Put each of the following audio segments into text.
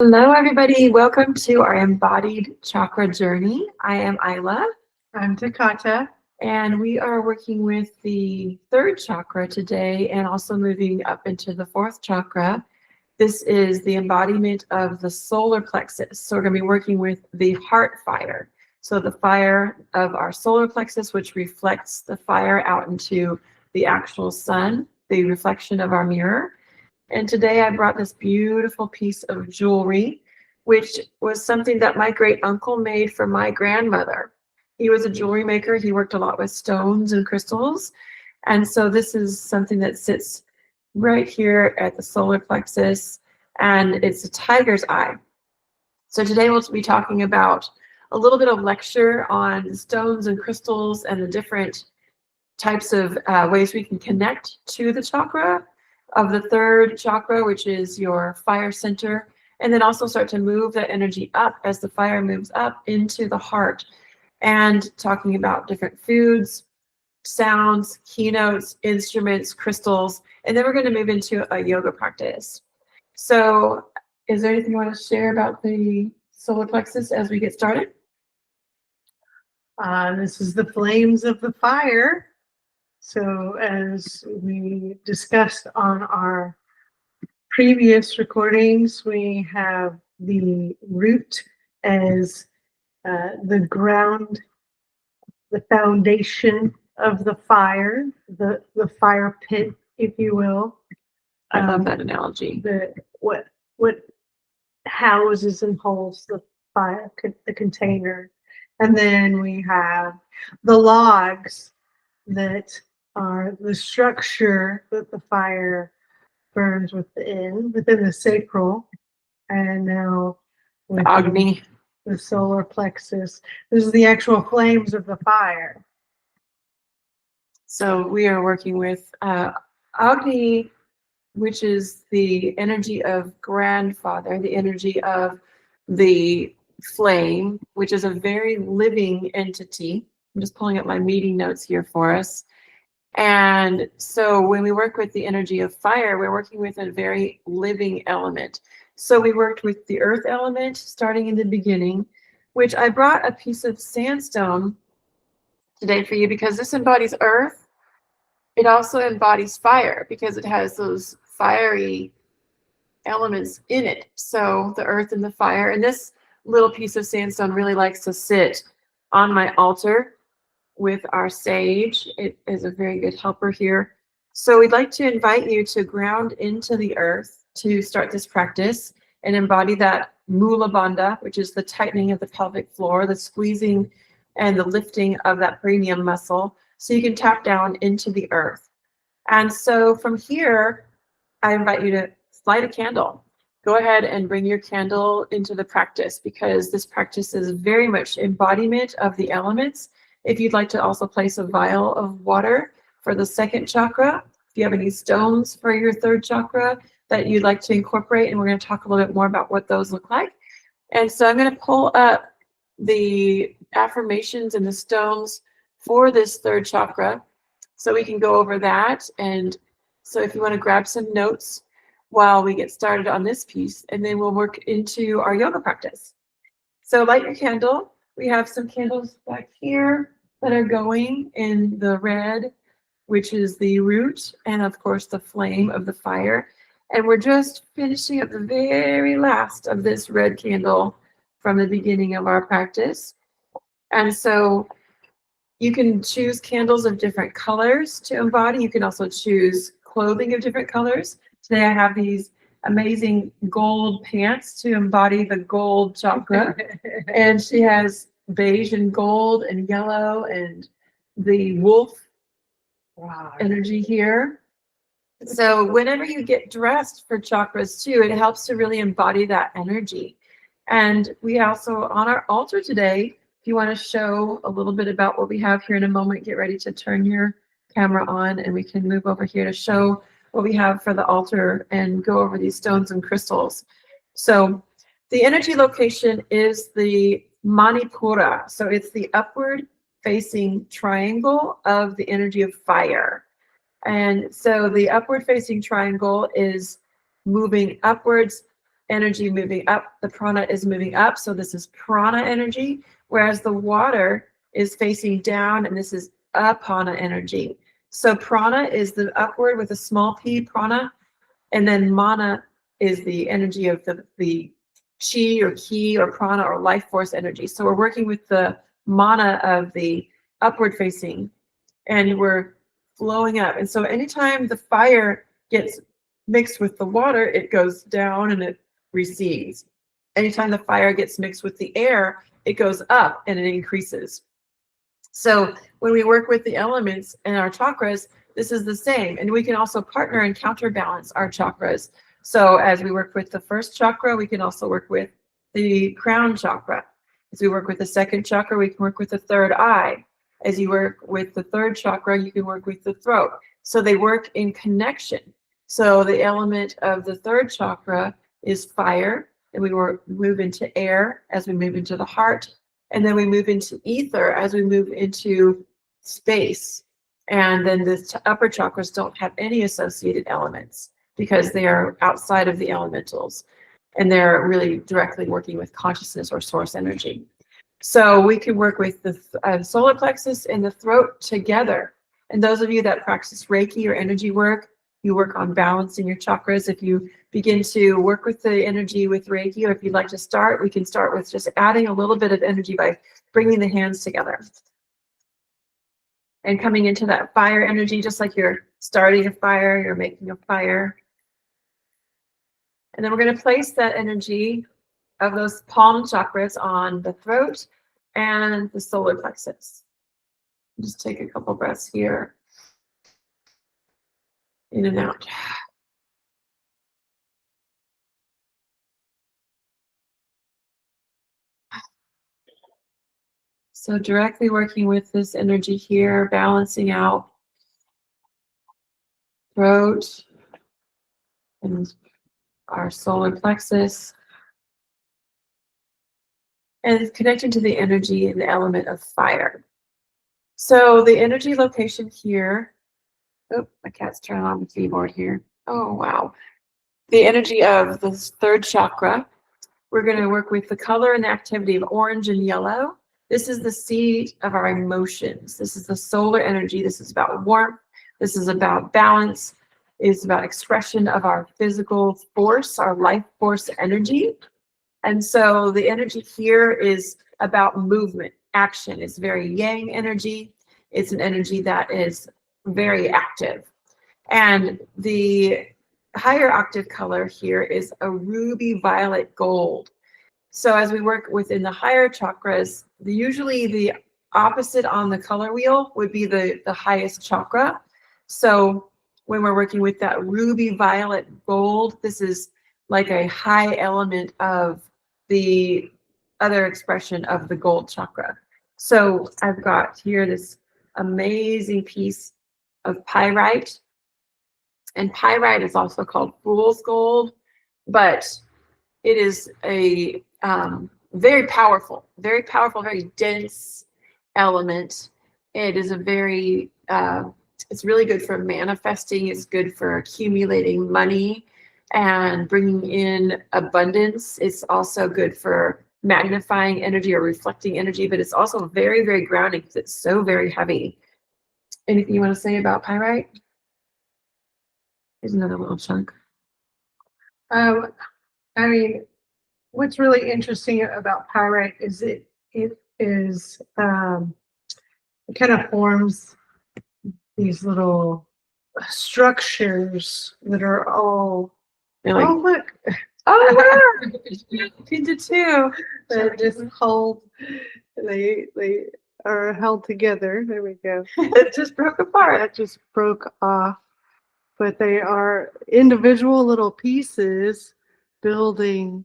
Hello, everybody. Welcome to our Embodied Chakra journey. I am Aiylah. I'm Takata. And we are working with the third chakra today and also moving up into the fourth chakra. This is the embodiment of the solar plexus. So we're going to be working with the heart fire. So the fire of our solar plexus, which reflects the fire out into the actual sun, the reflection of our mirror. And today I brought this beautiful piece of jewelry, which was something that my great uncle made for my grandmother. He was a jewelry maker. He worked a lot with stones and crystals. And so this is something that sits right here at the solar plexus, and it's a tiger's eye. So today we'll be talking about a little bit of lecture on stones and crystals and the different types of ways we can connect to the chakra of the third chakra, which is your fire center, and then also start to move that energy up as the fire moves up into the heart, and talking about different foods, sounds, keynotes, instruments, crystals, and then we're going to move into a yoga practice. So is there anything you want to share about the solar plexus as we get started? This is the flames of the fire. So as we discussed on our previous recordings, we have the root as the ground, the foundation of the fire, the fire pit, if you will. I love that analogy. What houses and holds the fire, the container. And then we have the logs that are the structure that the fire burns within the sacral, and now with Agni, the solar plexus. This is the actual flames of the fire. So we are working with Agni, which is the energy of grandfather, the energy of the flame, which is a very living entity. I'm just pulling up my meeting notes here for us. And so when we work with the energy of fire, we're working with a very living element. So we worked with the earth element starting in the beginning, which I brought a piece of sandstone today for you because this embodies earth. It also embodies fire because it has those fiery elements in it. So the earth and the fire, and this little piece of sandstone really likes to sit on my altar with our sage. It is a very good helper here. So we'd like to invite you to ground into the earth to start this practice and embody that Mula Bandha, which is the tightening of the pelvic floor, the squeezing and the lifting of that perineum muscle, so you can tap down into the earth. And so from here, I invite you to light a candle. Go ahead and bring your candle into the practice because this practice is very much embodiment of the elements. If you'd like to also place a vial of water for the second chakra, if you have any stones for your third chakra that you'd like to incorporate, and we're going to talk a little bit more about what those look like. And so I'm going to pull up the affirmations and the stones for this third chakra so we can go over that. And so if you want to grab some notes while we get started on this piece, and then we'll work into our yoga practice. So light your candle. We have some candles back here that are going in the red, which is the root, and of course the flame of the fire. And we're just finishing up the very last of this red candle from the beginning of our practice. And so you can choose candles of different colors to embody. You can also choose clothing of different colors. Today I have these amazing gold pants to embody the gold chakra. And she has beige and gold and yellow and the wolf energy here. So whenever you get dressed for chakras too, it helps to really embody that energy. And we also, on our altar today, if you want to show a little bit about what we have here in a moment, get ready to turn your camera on and we can move over here to show what we have for the altar and go over these stones and crystals. So the energy location is the Manipura. So it's the upward facing triangle of the energy of fire. And so the upward facing triangle is moving upwards energy moving up. The prana is moving up. So this is prana energy, whereas the water is facing down, and this is apana energy. So prana is the upward with a small p, prana, and then mana is the energy of the chi or ki or prana or life force energy. So we're working with the mana of the upward facing, and we're flowing up. And so anytime the fire gets mixed with the water, it goes down and it recedes. Anytime the fire gets mixed with the air, it goes up and it increases. So when we work with the elements in our chakras, this is the same. And we can also partner and counterbalance our chakras. So as we work with the first chakra, we can also work with the crown chakra. As we work with the second chakra, we can work with the third eye. As you work with the third chakra, you can work with the throat. So they work in connection. So the element of the third chakra is fire, and we move into air as we move into the heart, and then we move into ether as we move into space. And then the upper chakras don't have any associated elements because they are outside of the elementals, and they're really directly working with consciousness or source energy. So we can work with the solar plexus and the throat together. And those of you that practice Reiki or energy work, you work on balancing your chakras. If you begin to work with the energy with Reiki, or if you'd like to start, we can start with just adding a little bit of energy by bringing the hands together and coming into that fire energy, just like you're starting a fire, you're making a fire. And then we're going to place that energy of those palm chakras on the throat and the solar plexus. Just take a couple breaths here. In and out. So directly working with this energy here, balancing out throat and our solar plexus, and connecting to the energy and the element of fire. So the energy location here, oh, my cat's turning on the keyboard here. Oh, wow. The energy of the third chakra, we're going to work with the color and the activity of orange and yellow. This is the seat of our emotions. This is the solar energy. This is about warmth. This is about balance. It's about expression of our physical force, our life force energy. And so the energy here is about movement, action. It's very yang energy. It's an energy that is very active. And the higher octave color here is a ruby violet gold. So as we work within the higher chakras, usually the opposite on the color wheel would be the highest chakra. So when we're working with that ruby violet gold, this is like a high element of the other expression of the gold chakra. So I've got here this amazing piece of pyrite. And pyrite is also called fool's gold, but it is a very powerful, very dense element. It is a very, it's really good for manifesting. It's good for accumulating money and bringing in abundance. It's also good for magnifying energy or reflecting energy, but it's also very, very grounding because it's so very heavy. Anything you want to say about pyrite? Here's another little chunk. I mean, what's really interesting about pyrite is it is it kind of forms these little structures that are all Like, oh look oh, yeah. Pizza too. that just hold they are held together. There we go. It just broke apart. That just broke off. But they are individual little pieces building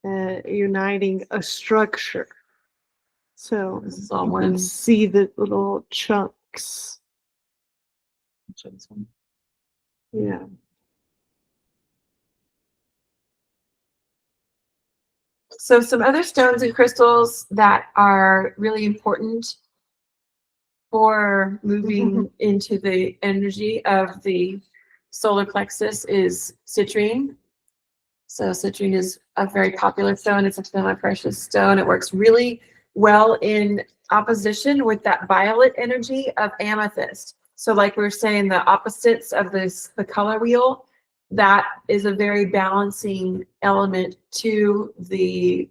uniting a structure. So This is all you one. can see the little chunks. Yeah. So some other stones and crystals that are really important for moving into the energy of the solar plexus is citrine. So citrine is a very popular stone. It's a semi-precious stone. It works really well in opposition with that violet energy of amethyst. So like we were saying, the opposites of the color wheel, that is a very balancing element to the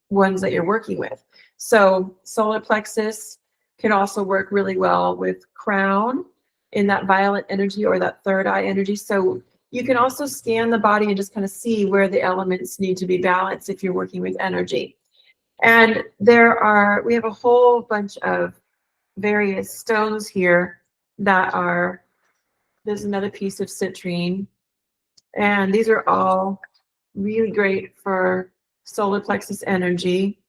ones that you're working with. So solar plexus can also work really well with crown in that violet energy or that third eye energy. So you can also scan the body and just kind of see where the elements need to be balanced if you're working with energy. And we have a whole bunch of various stones here that are, there's another piece of citrine. And these are all really great for solar plexus energy.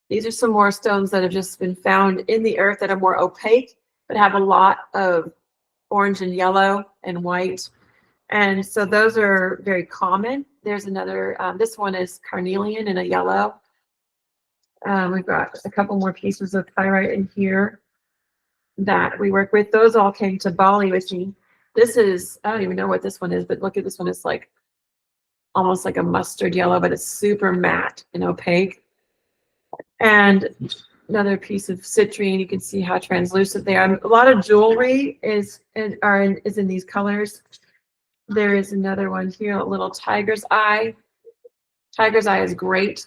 These are some more stones that have just been found in the earth that are more opaque, but have a lot of orange and yellow and white. And so those are very common. There's another, this one is carnelian in a yellow. We've got a couple more pieces of pyrite in here that we work with. Those all came to Bali with me. This is, I don't even know what this one is, but look at this one. It's like almost like a mustard yellow, but it's super matte and opaque. And another piece of citrine, you can see how translucent they are. A lot of jewelry is in these colors. There is another one here, a little tiger's eye. Tiger's eye is great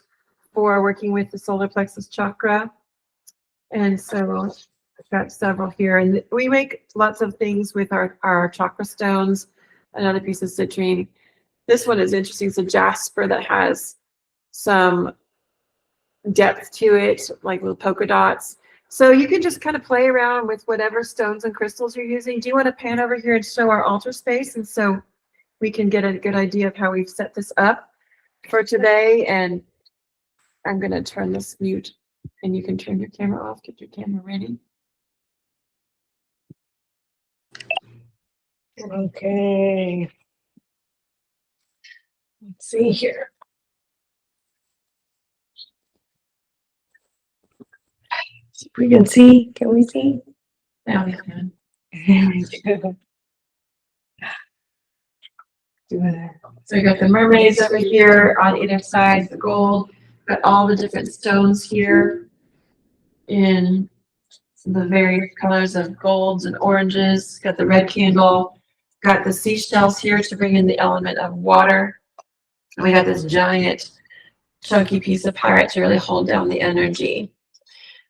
for working with the solar plexus chakra. And so I've got several here. And we make lots of things with our chakra stones. Another piece of citrine. This one is interesting. It's a jasper that has some depth to it, like little polka dots. So you can just kind of play around with whatever stones and crystals you're using. Do you want to pan over here and show our altar space? And so we can get a good idea of how we've set this up for today. And I'm going to turn this mute and you can turn your camera off, get your camera ready. Okay. Let's see here. If we can see, can we see? Now we can. So we got the mermaids over here on either side, the gold, got all the different stones here in the various colors of golds and oranges, got the red candle, got the seashells here to bring in the element of water. And we got this giant chunky piece of pyrite to really hold down the energy.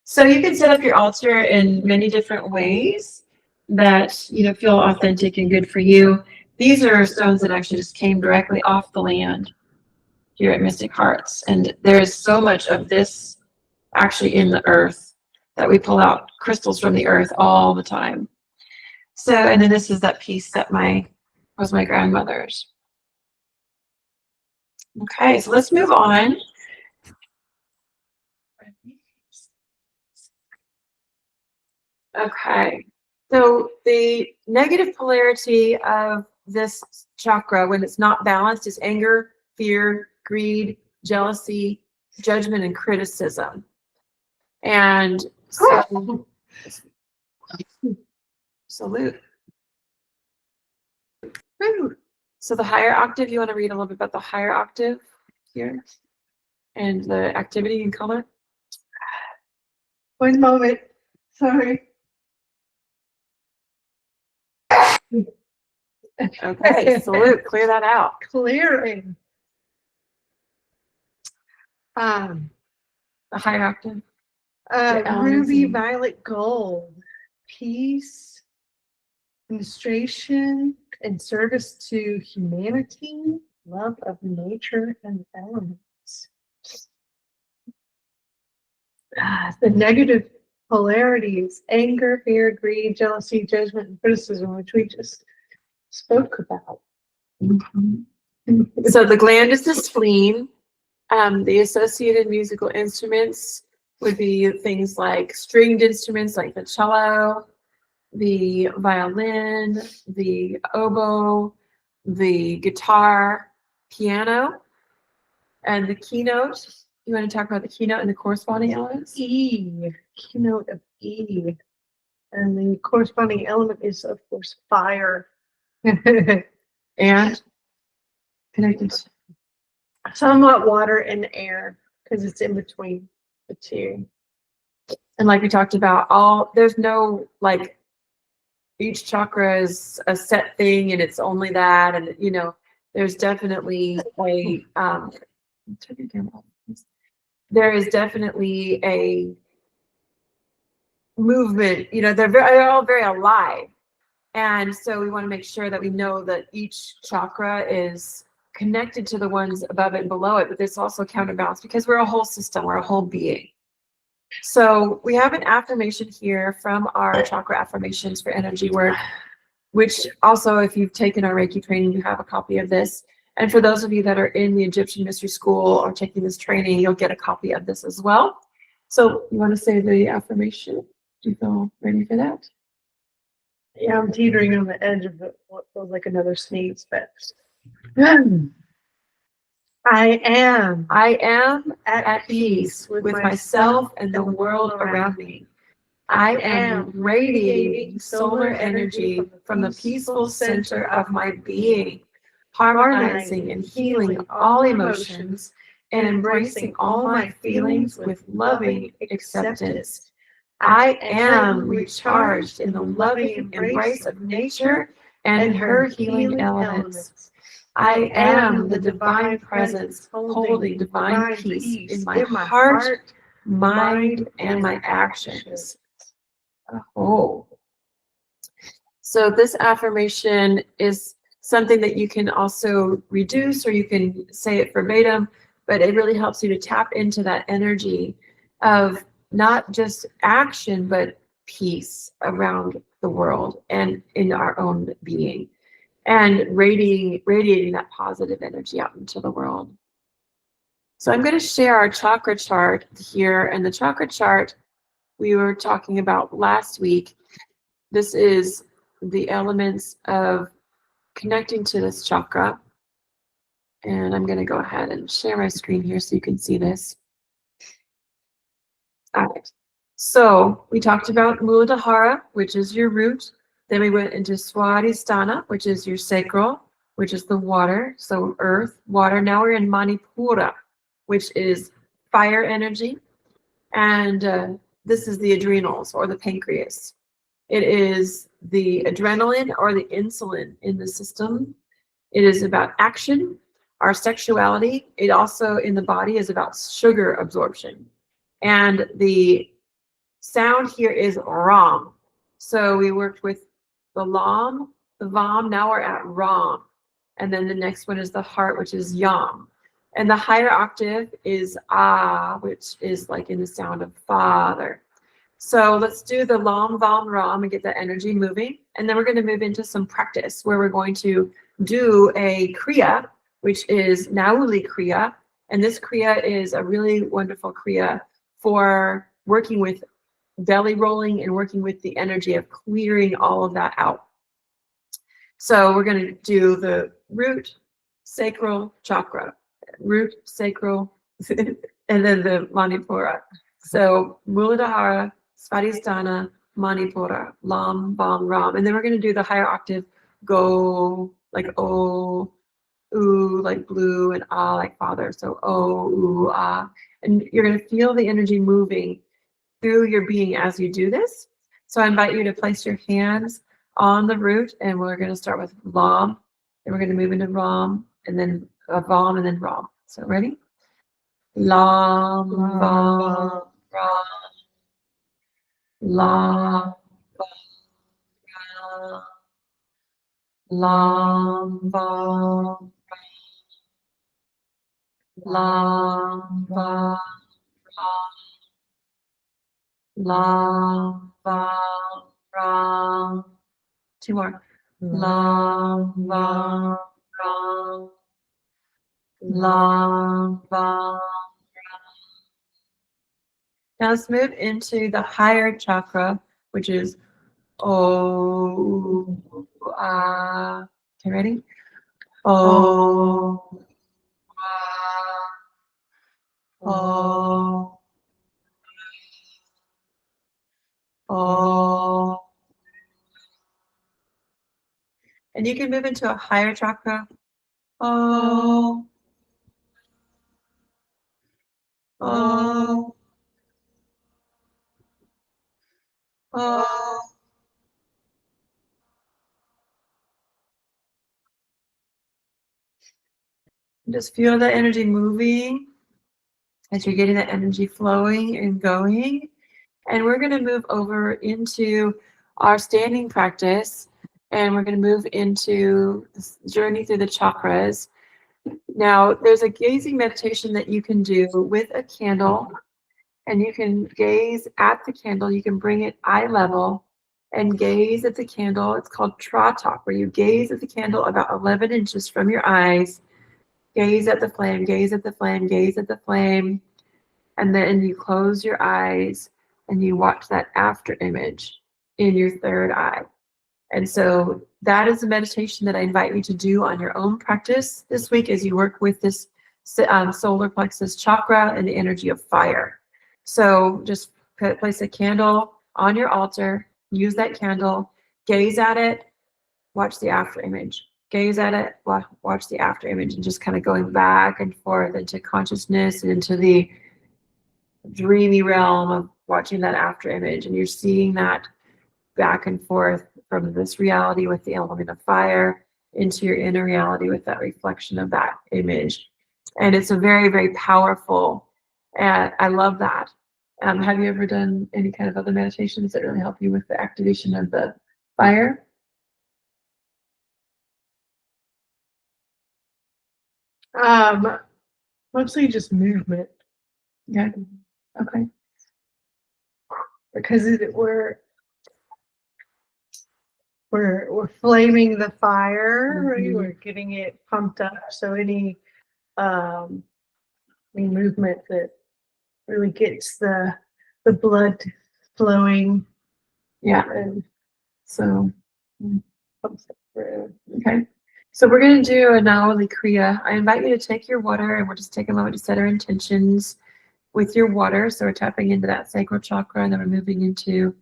So you can set up your altar in many different ways that feel authentic and good for you. These are stones that actually just came directly off the land here at Mystic Hearts. And there is so much of this actually in the earth that we pull out crystals from the earth all the time. So, and then this is that piece that was my grandmother's. Okay, so let's move on. Okay, so the negative polarity of this chakra when it's not balanced is anger, fear, greed, jealousy, judgment, and criticism. And so, salute. So the higher octave, you want to read a little bit about the higher octave here and the activity and color? One moment. Sorry. Okay, salute. Clear that out. Clearing. The higher octave. Ruby, violet, gold. Peace, administration, and service to humanity, love of nature and elements. The negative polarities, anger, fear, greed, jealousy, judgment, and criticism, which we just spoke about. Mm-hmm. So the gland is the spleen. The associated musical instruments would be things like stringed instruments like the cello, the violin, the oboe, the guitar, piano, and the keynote. You want to talk about the keynote and the corresponding elements? Keynote of E. And the corresponding element is, of course, fire. And connected. Somewhat water and air, because it's in between the two. And like we talked about, there's no like each chakra is a set thing and it's only that, and there's definitely a turn your camera off, please. There is definitely a movement, they're all very alive. And so we want to make sure that we know that each chakra is connected to the ones above it and below it, but it's also counterbalanced because we're a whole system, we're a whole being. So we have an affirmation here from our chakra affirmations for energy work, which also, if you've taken our Reiki training, you have a copy of this. And for those of you that are in the Egyptian Mystery School or taking this training, you'll get a copy of this as well. So you want to say the affirmation? Do you feel ready for that? Yeah, I'm teetering on the edge of what feels like another sneeze, but I am at peace with myself and the world around me. I am radiating solar energy from the peaceful center of my being, harmonizing and healing all emotions and embracing all my feelings with loving acceptance. I am recharged in the loving embrace of nature and her healing elements. I am the divine presence holding divine peace in my heart, mind, and my actions. Oh. So this affirmation is something that you can also reduce, or you can say it verbatim, but it really helps you to tap into that energy of not just action, but peace around the world and in our own being, and radiating that positive energy out into the world. So I'm going to share our chakra chart here, and the chakra chart we were talking about last week. This is the elements of connecting to this chakra. And I'm going to go ahead and share my screen here so you can see this. All right. So we talked about Muladhara, which is your root. Then we went into Swadhisthana, which is your sacral, which is the water. So earth, water. Now we're in Manipura, which is fire energy. And this is the adrenals or the pancreas. It is the adrenaline or the insulin in the system. It is about action, our sexuality. It also in the body is about sugar absorption. And the sound here is Ram. So we worked with the Lam, the Vam, now we're at Ram. And then the next one is the heart, which is Yam. And the higher octave is Ah, which is like in the sound of Father. So let's do the Lam, Vam, Ram and get that energy moving. And then we're going to move into some practice where we're going to do a Kriya, which is Nauli Kriya. And this Kriya is a really wonderful Kriya for working with belly rolling and working with the energy of clearing all of that out. So we're going to do the root, sacral, chakra, root, sacral, and then the Manipura. So Muladhara, Svadhisthana, Manipura, Lam, Vam, Ram. And then we're going to do the higher octave, go, like O, oo, like blue, and ah, like father. So O, oo, ah. And you're going to feel the energy moving through your being as you do this. So I invite you to place your hands on the root, and we're going to start with Lam, and we're going to move into Ram, and then Vam, and then Ram. So ready? Lam, Vam, Ram. Lam, Vam, Lam, Vam, Lam, Vam, Lam, Vam, Ram. Two more. Lam, Vam, Ram. Lam, Vam, Ram. Now let's move into the higher chakra, which is O, Ah. Okay, ready? O, Ah, O. And you can move into a higher chakra, Oh. Oh. Oh. Just feel that energy moving as you're getting that energy flowing and going. And we're going to move over into our standing practice, and we're going to move into this journey through the chakras. Now, there's a gazing meditation that you can do with a candle, and you can gaze at the candle. You can bring it eye level and gaze at the candle. It's called Tratak, where you gaze at the candle about 11 inches from your eyes. Gaze at the flame, gaze at the flame, gaze at the flame. And then you close your eyes and you watch that after image in your third eye. And so that is a meditation that I invite you to do on your own practice this week as you work with this solar plexus chakra and the energy of fire. So just place a candle on your altar, use that candle, gaze at it, watch the after image. Gaze at it, watch the after image, and just kind of going back and forth into consciousness and into the dreamy realm of watching that after image. And you're seeing that back and forth from this reality with the element of fire into your inner reality with that reflection of that image. And it's a very, very powerful, and I love that. Have you ever done any kind of other meditations that really help you with the activation of the fire? Mostly just movement. Yeah. Okay. Because we're flaming the fire, right? Mhm. We're getting it pumped up. So any movement that really gets the blood flowing. Yeah. And So, pumps it through. okay. So we're going to do a Nauli Kriya. I invite you to take your water, and we'll just take a moment to set our intentions with your water. So we're tapping into that sacral chakra, and then we're moving into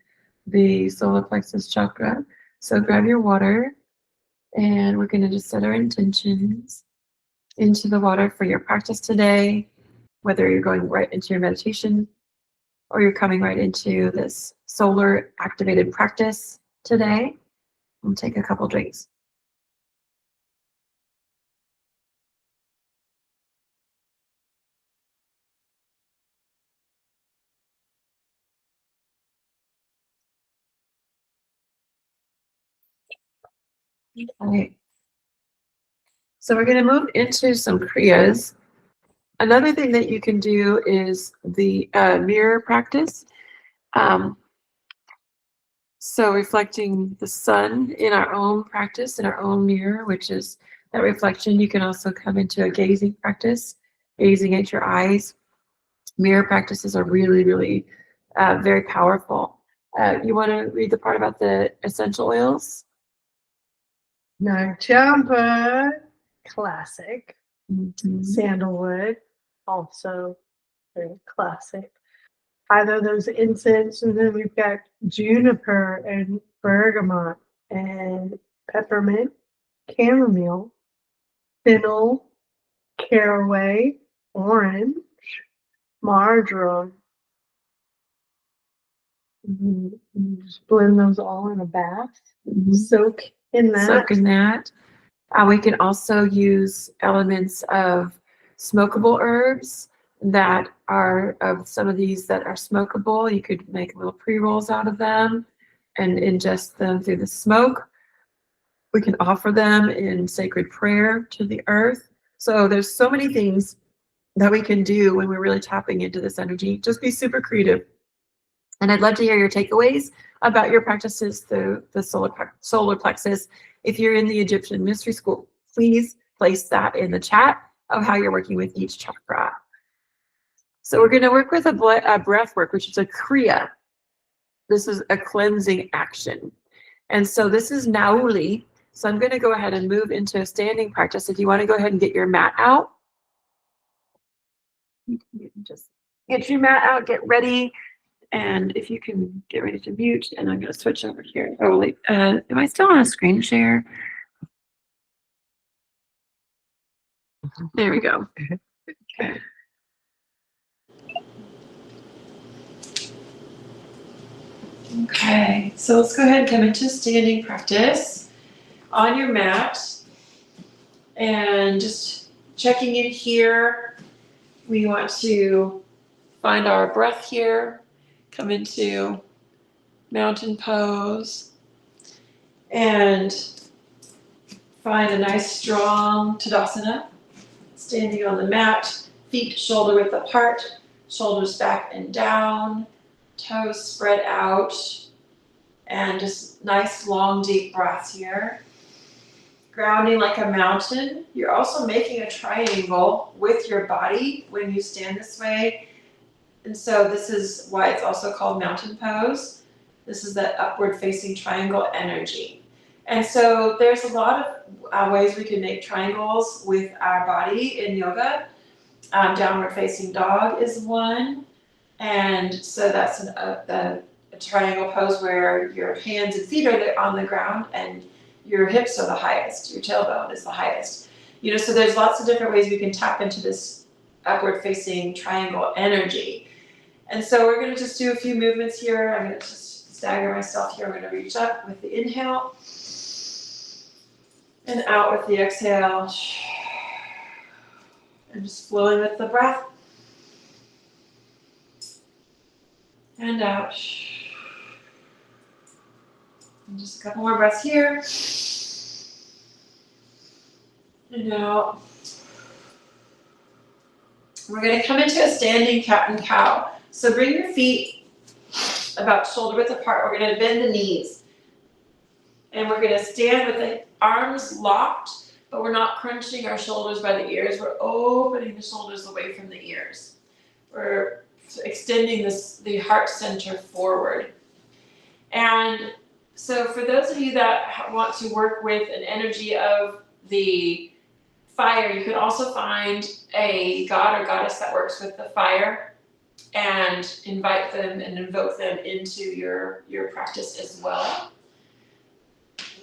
the solar plexus chakra. So grab your water, and we're going to just set our intentions into the water for your practice today, whether you're going right into your meditation or you're coming right into this solar activated practice today. We'll take a couple drinks. Okay. So we're going to move into some kriyas. Another thing that you can do is the mirror practice. So reflecting the sun in our own practice, in our own mirror, which is that reflection. You can also come into a gazing practice, gazing at your eyes. Mirror practices are really, really very powerful. You want to read the part about the essential oils? Champa, classic. Mm-hmm. Sandalwood, also very classic. Either those incense, and then we've got juniper and bergamot and peppermint, chamomile, fennel, caraway, orange, marjoram. Just blend those all in a bath. Soak in that. Soak in that. We can also use elements of smokable herbs that are of some of these that are smokable. You could make little pre-rolls out of them and ingest them through the smoke. We can offer them in sacred prayer to the earth. So there's so many things that we can do when we're really tapping into this energy. Just be super creative. And I'd love to hear your takeaways about your practices through the solar plexus. If you're in the Egyptian Mystery School, please place that in the chat of how you're working with each chakra. So we're going to work with a breath work, which is a kriya. This is a cleansing action. And so this is Nauli. So I'm going to go ahead and move into a standing practice. If you want to go ahead and get your mat out, you can just get your mat out, get ready. And if you can get ready to mute, and I'm going to switch over here. Oh, wait, am I still on a screen share? There we go. Okay, so let's go ahead and come into standing practice on your mat and just checking in here. We want to find our breath here, come into mountain pose, and find a nice strong Tadasana, standing on the mat, feet shoulder width apart, shoulders back and down, toes spread out, and just nice long deep breaths here. Grounding like a mountain. You're also making a triangle with your body when you stand this way. And so this is why it's also called mountain pose. This is that upward facing triangle energy. And so there's a lot of ways we can make triangles with our body in yoga. Downward facing dog is one. And so that's a triangle pose where your hands and feet are on the ground and your hips are the highest, your tailbone is the highest. You know, so there's lots of different ways we can tap into this upward facing triangle energy. And so we're going to just do a few movements here. I'm going to just stagger myself here. I'm going to reach up with the inhale and out with the exhale. And just flowing with the breath. And out. And just a couple more breaths here. And out. We're going to come into a standing cat and cow. So bring your feet about shoulder width apart. We're going to bend the knees. And we're going to stand with the arms locked, but we're not crunching our shoulders by the ears. We're opening the shoulders away from the ears. We're extending the heart center forward. And so for those of you that want to work with an energy of the fire, you could also find a god or goddess that works with the fire and invite them and invoke them into your practice as well.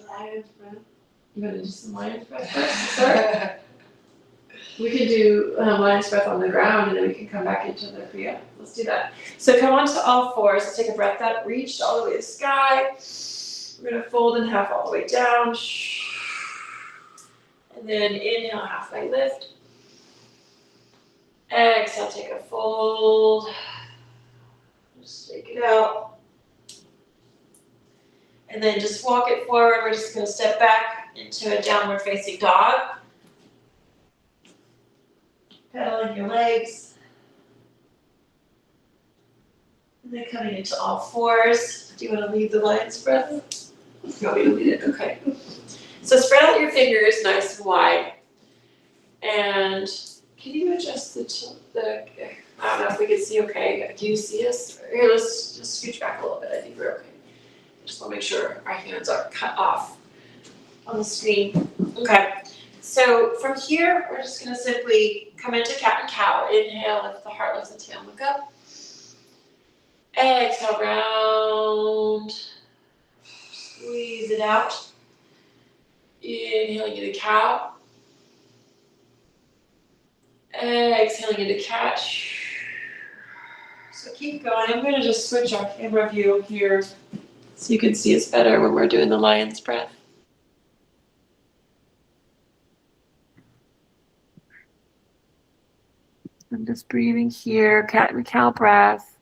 Lion's breath. You want to do some lion's breath first? Sorry. We can do lion's breath on the ground and then we can come back into the Kriya. Let's do that. So come onto all fours. Let's take a breath up. Reach all the way to the sky. We're going to fold in half all the way down. And then inhale, halfway lift. Exhale, take a fold. Just take it out. And then just walk it forward. We're just going to step back into a downward facing dog. Pedaling your legs. And then coming into all fours. Do you want to lead the lion's breath? You want me to lead it? Okay. So spread out your fingers nice and wide. And can you adjust the I don't know if we can see okay. Do you see us? Here, let's just scooch back a little bit. I think we're okay. Just want to make sure our hands are cut off on the screen. Okay. So from here, we're just going to simply come into cat and cow. Inhale, lift the heart, lift the tail, look up. Exhale, round. Squeeze it out. Inhaling into cow. Exhaling into cat. So keep going. I'm going to just switch our camera view here so you can see us better when we're doing the lion's breath. I'm just breathing here, cat and cow breath.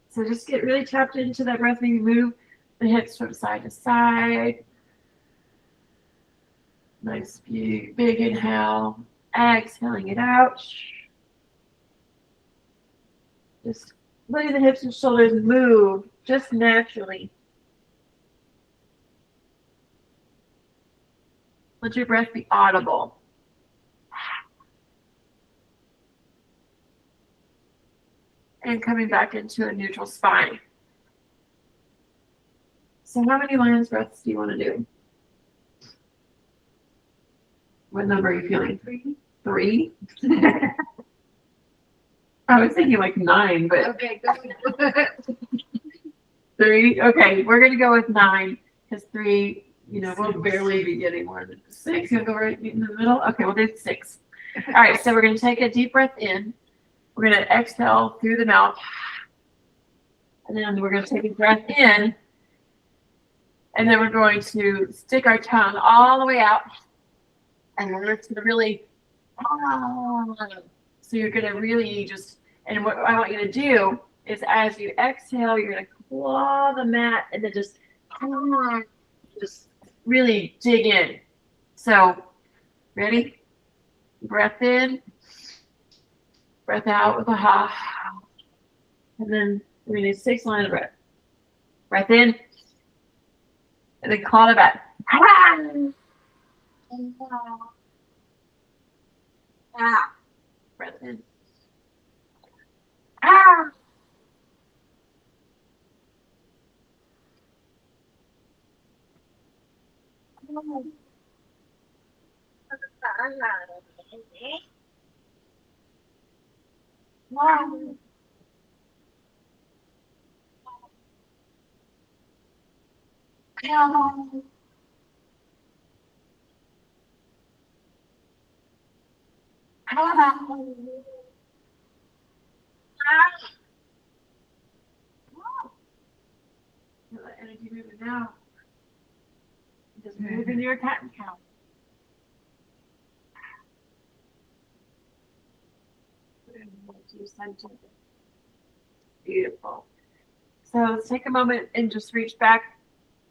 So just get really tapped into that breath. Maybe move the hips from side to side. Nice big inhale. Exhaling it out. Just letting the hips and shoulders move just naturally. Let your breath be audible. And coming back into a neutral spine. So how many lion's breaths do you want to do? What number are you feeling? 3? I was thinking like 9, but okay, go. 3. Okay, we're going to go with 9 because 3, you know, we'll barely be getting more than 6. You'll go right in the middle. Okay, we'll do 6. All right, so we're going to take a deep breath in. We're going to exhale through the mouth. And then we're going to take a breath in. And then we're going to stick our tongue all the way out. And we're just going to really, so you're going to really just, and what I want you to do is as you exhale, you're going to claw the mat and then just really dig in. So, ready? Breath in, breath out with a ha. And then we're going to do 6 lines of breath. Breath in, and then claw the mat. Breath in. Feel that energy moving now. Just move into your cat and cow. Beautiful. So let's take a moment and just reach back,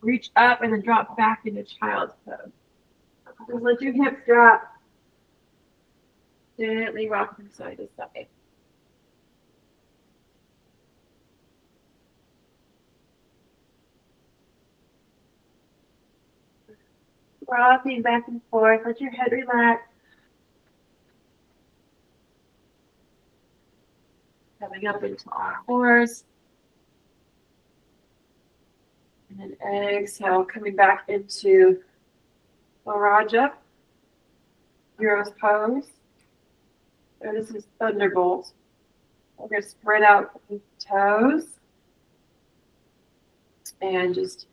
reach up, and then drop back into child's pose. Just let your hips drop. Gently rock from side to side. Rocking back and forth. Let your head relax. Coming up into all fours. And then exhale, coming back into Raja, Hero's pose. So this is Thunderbolt. We're going to spread out the toes and just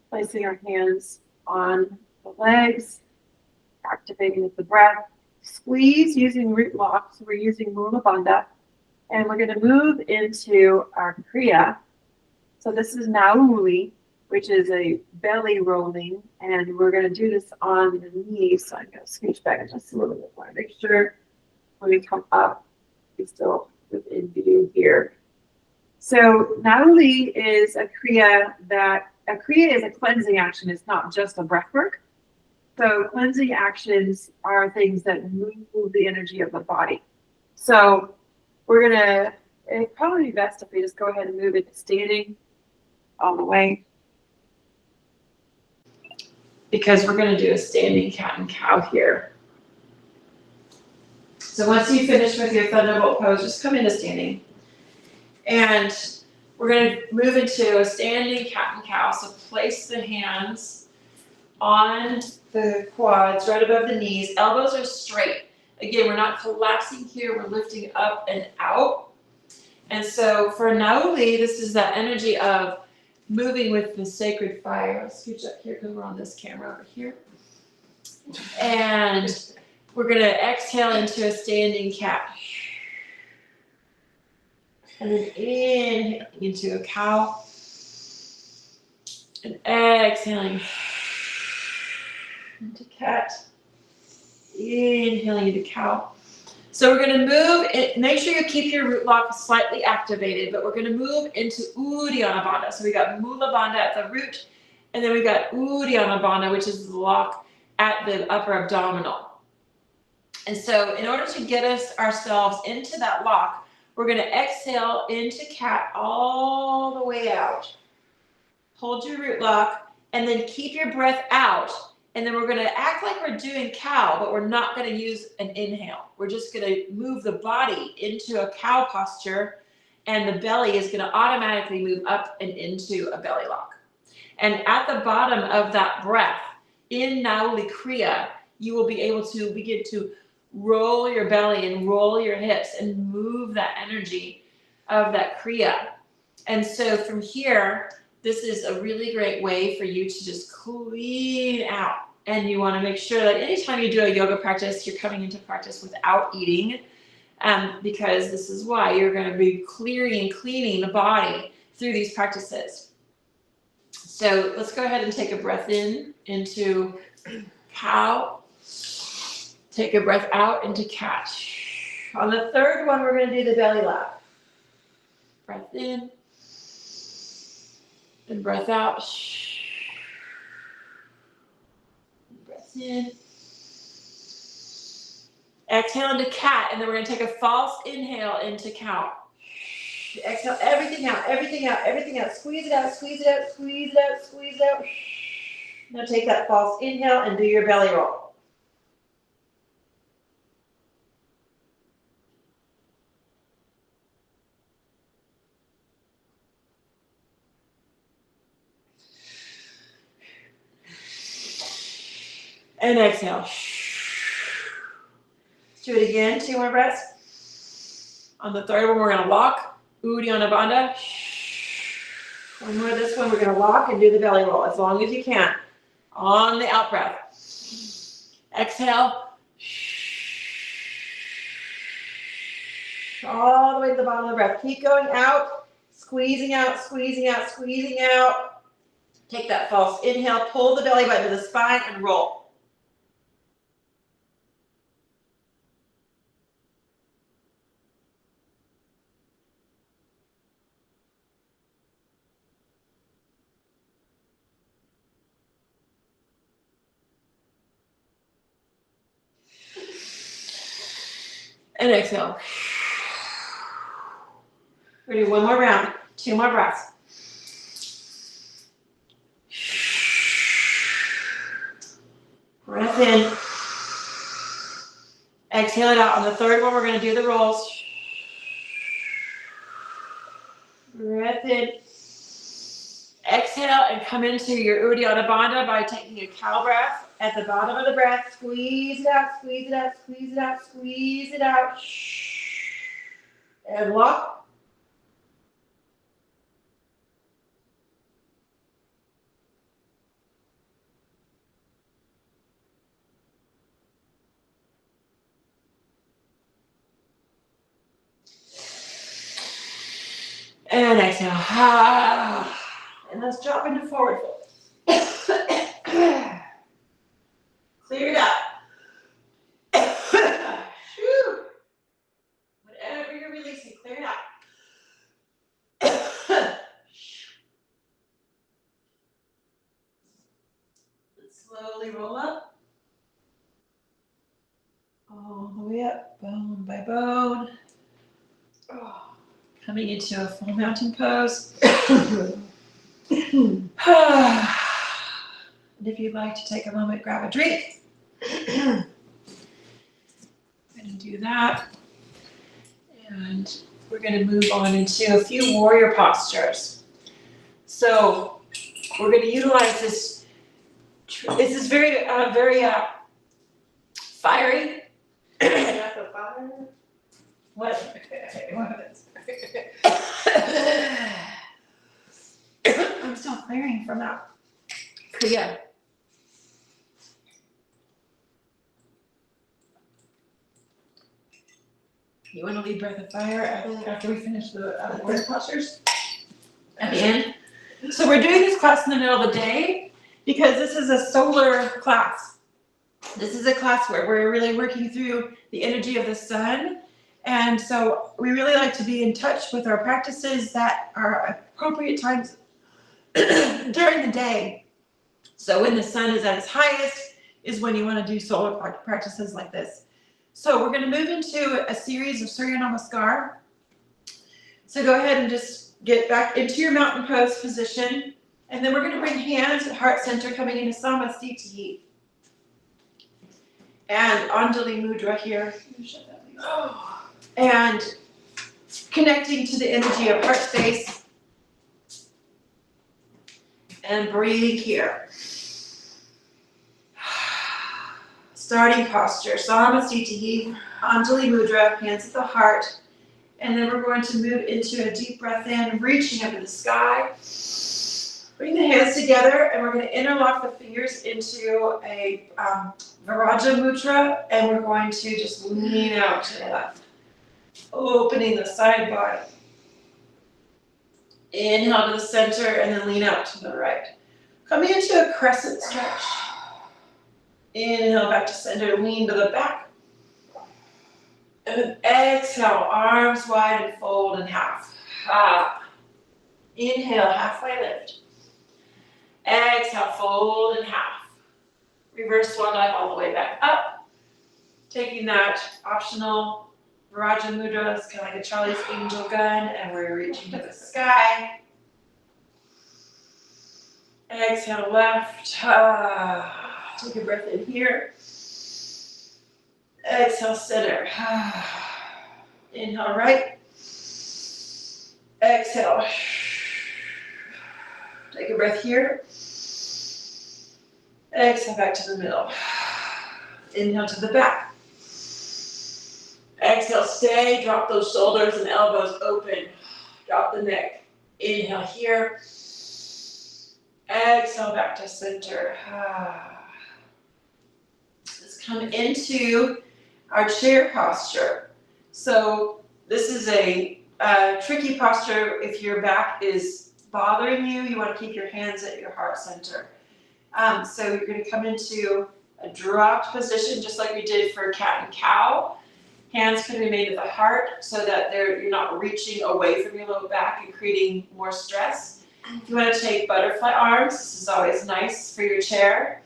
placing our hands on the legs, activating with the breath. Squeeze using root lock. So we're using Mula Bandha. And we're going to move into our Kriya. So this is Nauli, which is a belly rolling. And we're going to do this on the knees. So I'm going to scooch back just a little bit more. Make sure when we come up, we still within view here. So Nauli is a Kriya is a cleansing action. It's not just a breath work. So cleansing actions are things that move the energy of the body. So it'd probably be best if we just go ahead and move into standing all the way. Because we're going to do a standing cat and cow here. So once you finish with your Thunderbolt pose, just come into standing. And we're going to move into a standing cat and cow. So place the hands on the quads, right above the knees. Elbows are straight. Again, we're not collapsing here. We're lifting up and out. And so for Nauli, this is that energy of moving with the sacred fire. I'll scooch up here because we're on this camera over here. And we're going to exhale into a standing cat. And then inhaling into a cow. And exhaling into cat. Inhaling into cow. So we're going to move, make sure you keep your root lock slightly activated, but we're going to move into Uddiyana Bandha. So we got Mula Bandha at the root, and then we got Uddiyana Bandha, which is the lock at the upper abdominal. And so in order to get ourselves into that lock, we're going to exhale into cat all the way out. Hold your root lock, and then keep your breath out. And then we're going to act like we're doing cow, but we're not going to use an inhale. We're just going to move the body into a cow posture, and the belly is going to automatically move up and into a belly lock. And at the bottom of that breath, in Nauli Kriya, you will be able to begin to roll your belly and roll your hips and move that energy of that Kriya. And so from here, this is a really great way for you to just clean out. And you want to make sure that anytime you do a yoga practice, you're coming into practice without eating, because this is why you're going to be clearing and cleaning the body through these practices. So let's go ahead and take a breath in into cow. Take a breath out into cat. On the third one, we're going to do the belly laugh. Breath in. And breath out. Breath in. Exhale into cat, and then we're going to take a false inhale into cow. Exhale everything out, everything out, everything out. Squeeze it out, squeeze it out, squeeze it out, squeeze it out. Now take that false inhale and do your belly roll. And exhale. Let's do it again, 2 more breaths. On the third one, we're going to lock. Uddiyana Bandha. One more this one, we're going to lock and do the belly roll as long as you can. On the out breath. Exhale. All the way to the bottom of the breath. Keep going out, squeezing out, squeezing out, squeezing out. Take that false inhale, pull the belly button to the spine and roll. And exhale. We're going to do one more round. 2 more breaths. Breath in. Exhale it out. On the third one, we're going to do the rolls. Breath in. Exhale and come into your Uddiyana Bandha by taking a cow breath. At the bottom of the breath, squeeze it out, squeeze it out, squeeze it out, squeeze it out. And lock. And exhale. And let's drop into forward fold. Clear it out. Whatever you're releasing, clear it out. Let's slowly roll up. All the way up, bone by bone. Coming into a full mountain pose. And if you'd like to take a moment, grab a drink. I'm going to do that. And we're going to move on into a few warrior postures. So we're going to utilize this. This is very fiery. What? I'm still clearing from that Kriya. You want to lead breath of fire after we finish the warrior postures at the end? So we're doing this class in the middle of the day because this is a solar class. This is a class where we're really working through the energy of the sun. And so we really like to be in touch with our practices that are appropriate times during the day. So when the sun is at its highest is when you want to do solar practices like this. So we're going to move into a series of Surya Namaskar. So go ahead and just get back into your mountain pose position. And then we're going to bring hands at heart center coming into Samasthiti. And Anjali Mudra here. And connecting to the energy of heart space. And breathe here. Starting posture, Samasthiti, Anjali Mudra, hands at the heart. And then we're going to move into a deep breath in, reaching up in the sky. Bring the hands together and we're going to interlock the fingers into a Vajrasana Mudra, and we're going to just lean out to the left, opening the side body. Inhale to the center and then lean out to the right. Coming into a crescent stretch. Inhale back to center, lean to the back. And then exhale, arms wide and fold in half. Inhale, halfway lift. Exhale, fold in half. Reverse swan dive all the way back up. Taking that optional Vajrasana Mudra, it's kind of like a Charlie's Angel gun, and we're reaching to the sky. Exhale, left. Take a breath in here. Exhale, center. Inhale, right. Exhale. Take a breath here. Exhale, back to the middle. Inhale to the back. Exhale, stay. Drop those shoulders and elbows open. Drop the neck. Inhale here. Exhale, back to center. Let's come into our chair posture. So this is a tricky posture if your back is bothering you. You want to keep your hands at your heart center. So you're going to come into a dropped position, just like we did for cat and cow. Hands can remain at the heart so that you're not reaching away from your low back and creating more stress. If you want to take butterfly arms, this is always nice for your chair.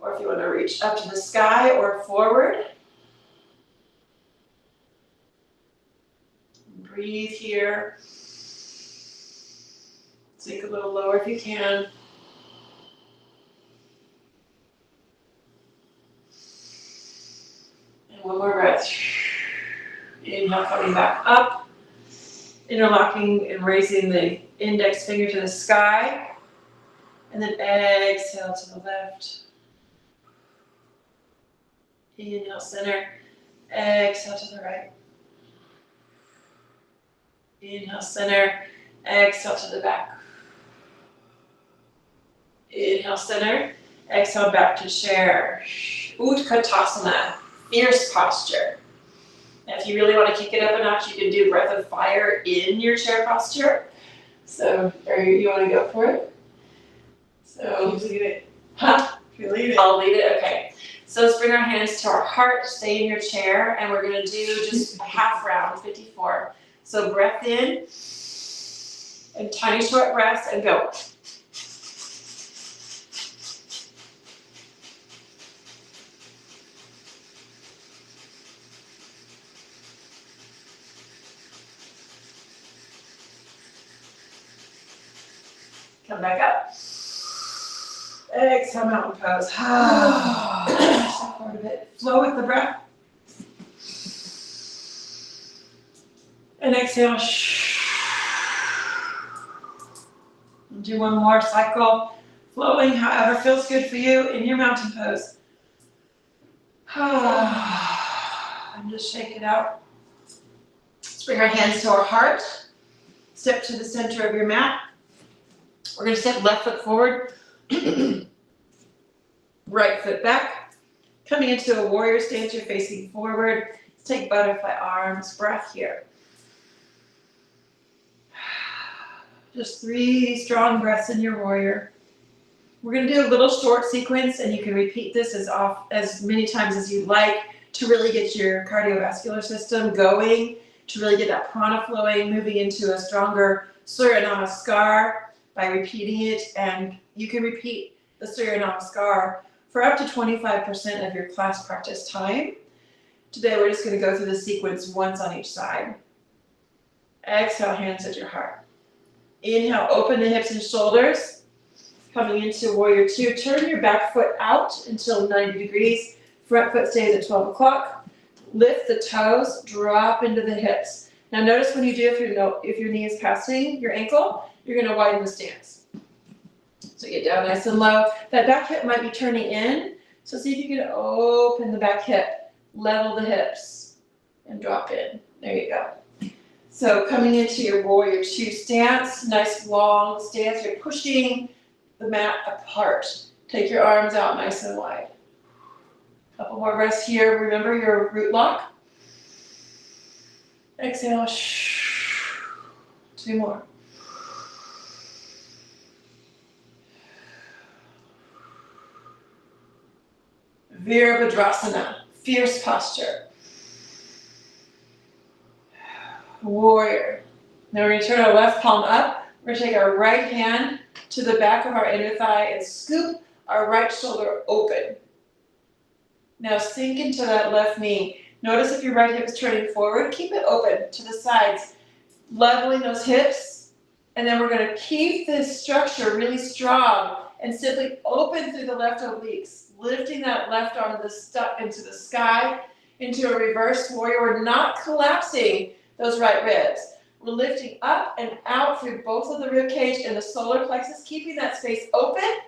Or if you want to reach up to the sky or forward. Breathe here. Sink a little lower if you can. And one more breath. Inhale, coming back up. Interlocking and raising the index finger to the sky. And then exhale to the left. Inhale, center. Exhale to the right. Inhale, center. Exhale to the back. Inhale, center. Exhale, back to chair. Utkatasana, fierce posture. Now, if you really want to kick it up a notch, you can do breath of fire in your chair posture. So, you want to go for it? So, You lead it. Huh? You lead it. I'll lead it, okay. So let's bring our hands to our heart, stay in your chair, and we're gonna do just a half round, 54. So breath in, and tiny short breaths, and go. Come back up. Exhale, mountain pose. Step forward a bit. Flow with the breath. And exhale. And do one more cycle. Flowing however feels good for you in your mountain pose. And just shake it out. Let's bring our hands to our heart. Step to the center of your mat. We're going to step left foot forward. Right foot back. Coming into a warrior stance, you're facing forward. Let's take butterfly arms, breath here. Just 3 strong breaths in your warrior. We're going to do a little short sequence, and you can repeat this as many times as you'd like to really get your cardiovascular system going, to really get that prana flowing, moving into a stronger Surya Namaskar by repeating it. And you can repeat the Surya Namaskar for up to 25% of your class practice time. Today we're just going to go through the sequence once on each side. Exhale, hands at your heart. Inhale, open the hips and shoulders. Coming into warrior 2, turn your back foot out until 90 degrees. Front foot stays at 12 o'clock. Lift the toes, drop into the hips. Now notice when you do, if your knee is passing your ankle, you're going to widen the stance. So get down nice and low. That back hip might be turning in. So see if you can open the back hip, level the hips, and drop in. There you go. So coming into your warrior two stance, nice long stance, you're pushing the mat apart. Take your arms out nice and wide. Couple more breaths here. Remember your root lock. Exhale. 2 more. Vajrasana, fierce posture. Warrior. Now we're going to turn our left palm up. We're going to take our right hand to the back of our inner thigh and scoop our right shoulder open. Now sink into that left knee. Notice if your right hip is turning forward, keep it open to the sides, leveling those hips. And then we're going to keep this structure really strong and simply open through the left obliques, lifting that left arm into the sky, into a reverse warrior. We're not collapsing those right ribs. We're lifting up and out through both of the rib cage and the solar plexus, keeping that space open,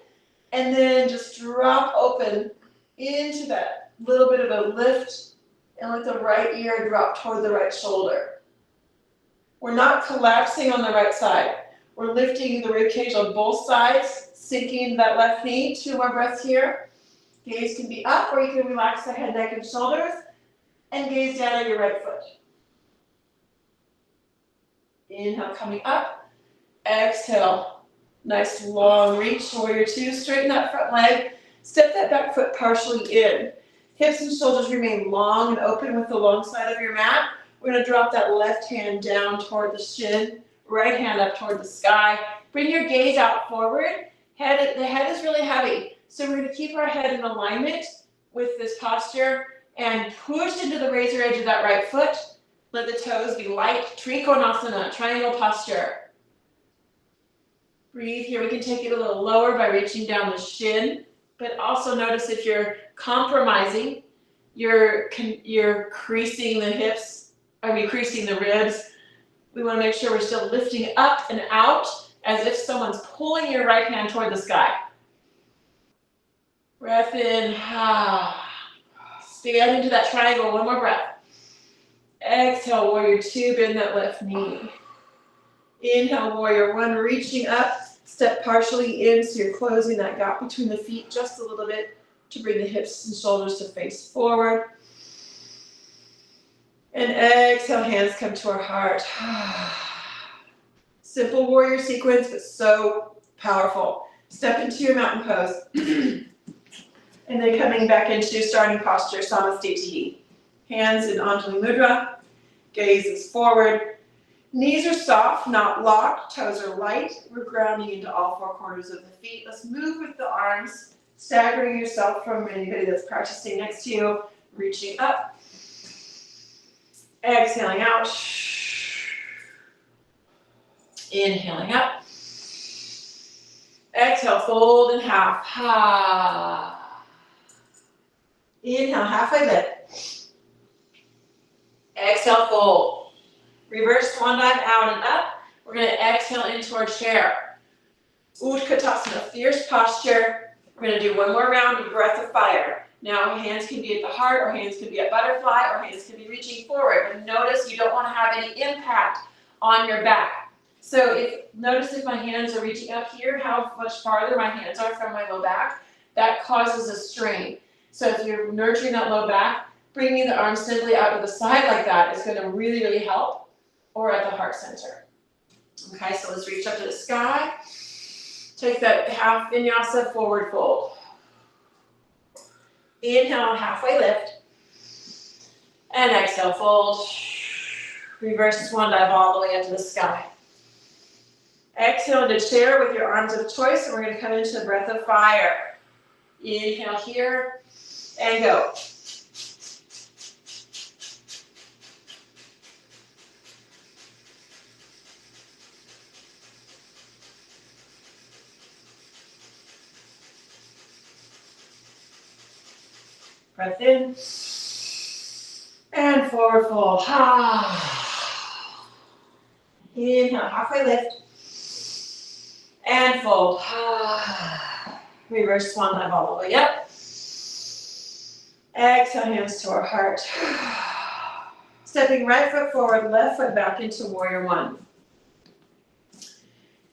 and then just drop open into that little bit of a lift, and let the right ear drop toward the right shoulder. We're not collapsing on the right side. We're lifting the rib cage on both sides, sinking that left knee. 2 more breaths here. Gaze can be up, or you can relax the head, neck, and shoulders, and gaze down at your right foot. Inhale, coming up. Exhale. Nice long reach, warrior two. Straighten that front leg. Step that back foot partially in. Hips and shoulders remain long and open with the long side of your mat. We're going to drop that left hand down toward the shin, right hand up toward the sky. Bring your gaze out forward. The head is really heavy, so we're going to keep our head in alignment with this posture and push into the razor edge of that right foot. Let the toes be light. Trikonasana, triangle posture. Breathe here. We can take it a little lower by reaching down the shin, but also notice if you're compromising, you're creasing the hips, creasing the ribs. We want to make sure we're still lifting up and out as if someone's pulling your right hand toward the sky. Breath in. Stand into that triangle. 1 more breath. Exhale, warrior two, bend that left knee. Inhale, warrior one, reaching up, step partially in, so you're closing that gap between the feet just a little bit to bring the hips and shoulders to face forward. And exhale, hands come to our heart. Simple warrior sequence, but so powerful. Step into your mountain pose. And then coming back into starting posture, Samastiti. Hands in Anjali Mudra, gaze is forward. Knees are soft, not locked, toes are light. We're grounding into all 4 corners of the feet. Let's move with the arms, staggering yourself from anybody that's practicing next to you, reaching up. Exhaling out. Inhaling up. Exhale, fold in half. Inhale, halfway lift. Exhale, fold. Reverse swan dive out and up. We're going to exhale into our chair. Utkatasana, fierce posture. We're going to do 1 more round of breath of fire. Now, hands can be at the heart, or hands can be at butterfly, or hands can be reaching forward. But notice you don't want to have any impact on your back. So notice if my hands are reaching up here, how much farther my hands are from my low back. That causes a strain. So if you're nurturing that low back, bringing the arms simply out to the side like that is going to really, really help, or at the heart center. Okay, so let's reach up to the sky. Take that half vinyasa, forward fold. Inhale, halfway lift. And exhale, fold. Reverse swan dive all the way up to the sky. Exhale into chair with your arms of choice, and we're going to come into the breath of fire. Inhale here, and go. Breath in, and forward fold. Inhale, halfway lift, and fold. Reverse swan dive all the way up. Exhale, hands to our heart. Stepping right foot forward, left foot back into warrior one.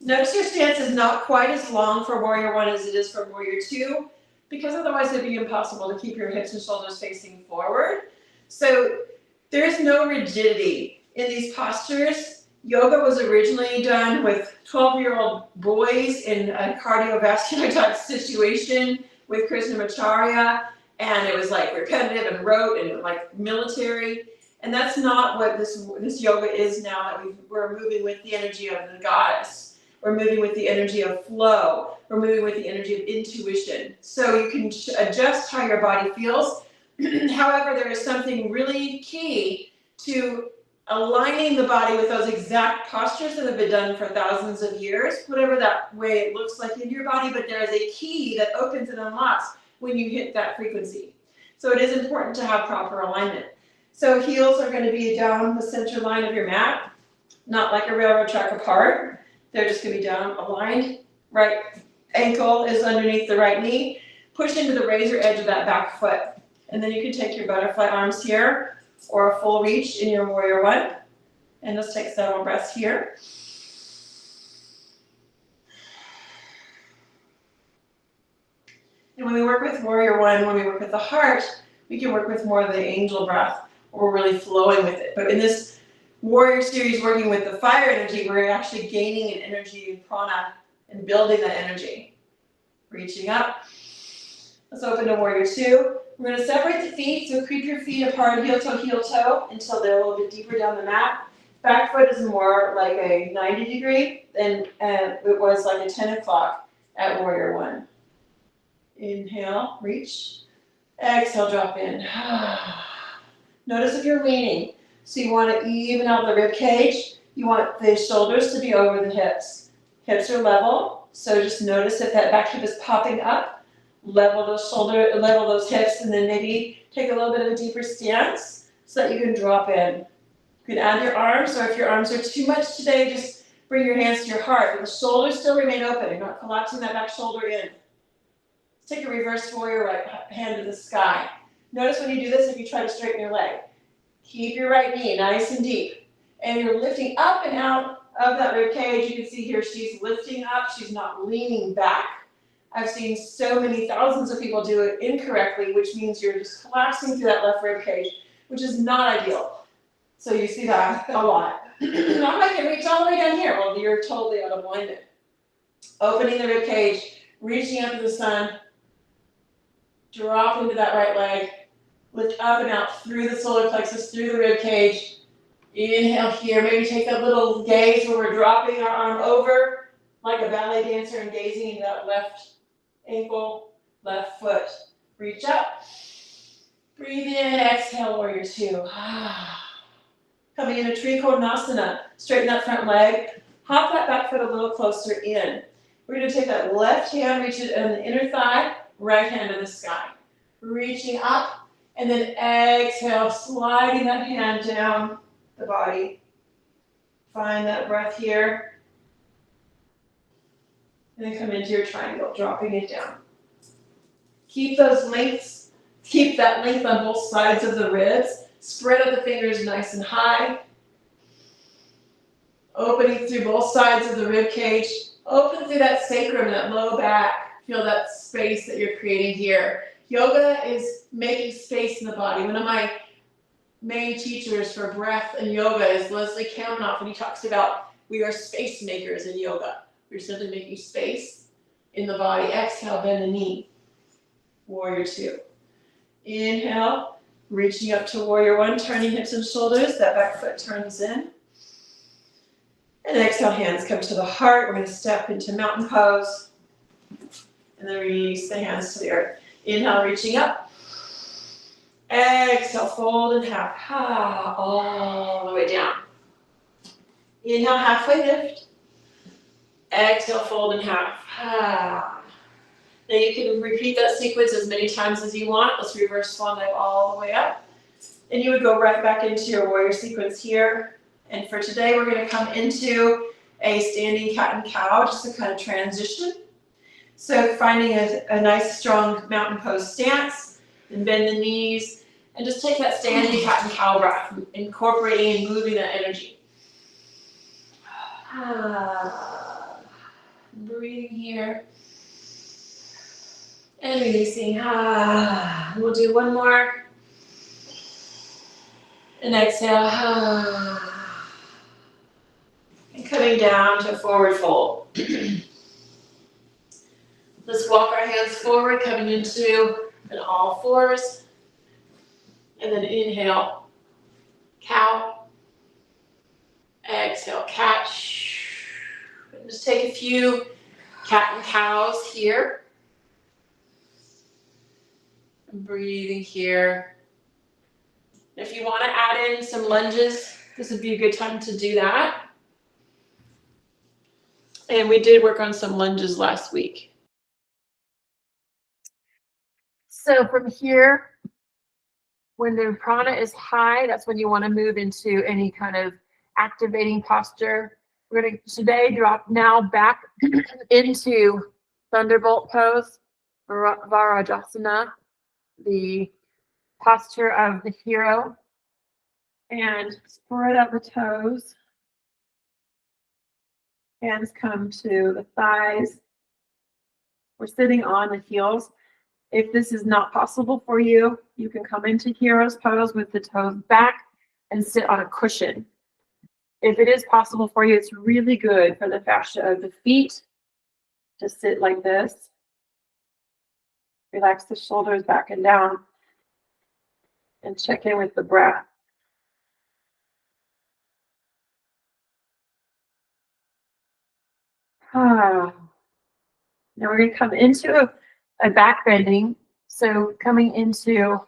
Notice your stance is not quite as long for warrior one as it is for warrior two, because otherwise it'd be impossible to keep your hips and shoulders facing forward. So there's no rigidity in these postures. Yoga was originally done with 12-year-old boys in a cardiovascular type situation with Krishnamacharya, and it was like repetitive and rote and like military. And that's not what this yoga is now, that we're moving with the energy of the goddess. We're moving with the energy of flow. We're moving with the energy of intuition. So you can adjust how your body feels. However, there is something really key to aligning the body with those exact postures that have been done for thousands of years, whatever that way it looks like in your body, but there is a key that opens and unlocks when you hit that frequency. So it is important to have proper alignment. So heels are going to be down the center line of your mat, not like a railroad track apart. They're just going to be down, aligned. Right ankle is underneath the right knee. Push into the razor edge of that back foot. And then you can take your butterfly arms here, or a full reach in your warrior one. And let's take several breaths here. And when we work with warrior one, when we work with the heart, we can work with more of the angel breath, or we're really flowing with it. But in this warrior series, working with the fire energy, we're actually gaining an energy in prana and building that energy. Reaching up. Let's open to warrior two. We're going to separate the feet, so creep your feet apart, heel toe, until they're a little bit deeper down the mat. Back foot is more like a 90 degree, and it was like a 10 o'clock at warrior one. Inhale, reach. Exhale, drop in. Notice if you're leaning. So you want to even out the rib cage. You want the shoulders to be over the hips. Hips are level, so just notice if that back hip is popping up. Level those hips, and then maybe take a little bit of a deeper stance so that you can drop in. You can add your arms, or if your arms are too much today, just bring your hands to your heart. But the shoulders still remain open. You're not collapsing that back shoulder in. Take a reverse warrior right hand to the sky. Notice when you do this, if you try to straighten your leg. Keep your right knee nice and deep. And you're lifting up and out of that rib cage. You can see here she's lifting up. She's not leaning back. I've seen so many thousands of people do it incorrectly, which means you're just collapsing through that left rib cage, which is not ideal. So you see that a lot. I can reach all the way down here. Well, you're totally out of alignment. Opening the rib cage, reaching up to the sun, drop into that right leg, lift up and out through the solar plexus, through the rib cage. Inhale here, maybe take that little gaze where we're dropping our arm over like a ballet dancer and gazing into that left ankle, left foot. Reach up. Breathe in, exhale, warrior two. Coming into Trikonasana. Straighten that front leg. Hop that back foot a little closer in. We're going to take that left hand, reach it on the inner thigh, right hand to the sky. Reaching up, and then exhale, sliding that hand down the body. Find that breath here. And then come into your triangle, dropping it down. Keep those lengths, keep that length on both sides of the ribs. Spread out the fingers nice and high. Opening through both sides of the rib cage. Open through that sacrum, that low back. Feel that space that you're creating here. Yoga is making space in the body. One of my main teachers for breath and yoga is Leslie Kaminoff, and he talks about we are space makers in yoga. We're simply making space in the body. Exhale, bend the knee. Warrior two. Inhale, reaching up to warrior one, turning hips and shoulders. That back foot turns in. And exhale, hands come to the heart. We're going to step into mountain pose. And then release the hands to the earth. Inhale, reaching up. Exhale, fold in half. All the way down. Inhale, halfway lift. Exhale, fold in half. Now you can repeat that sequence as many times as you want. Let's reverse swan dive all the way up. And you would go right back into your warrior sequence here. And for today, we're going to come into a standing cat and cow, just to kind of transition. So finding a nice, strong mountain pose stance, and bend the knees, And just take that standing cat and cow breath, incorporating and moving that energy. Breathing here. And releasing. We'll do one more. And exhale. And coming down to forward fold. Let's walk our hands forward, coming into an all fours. And then inhale, cow. Exhale, cat. And just take a few cat and cows here. And breathing here. If you want to add in some lunges, this would be a good time to do that. And we did work on some lunges last week. So from here, when the prana is high, that's when you want to move into any kind of activating posture. We're going to today drop now back into Thunderbolt pose, Vajrasana, the posture of the hero. And spread out the toes. Hands come to the thighs. We're sitting on the heels. If this is not possible for you, you can come into hero's pose with the toes back and sit on a cushion. If it is possible for you, it's really good for the fascia of the feet to sit like this. Relax the shoulders back and down and check in with the breath. Now we're going to come into a back bending. So coming into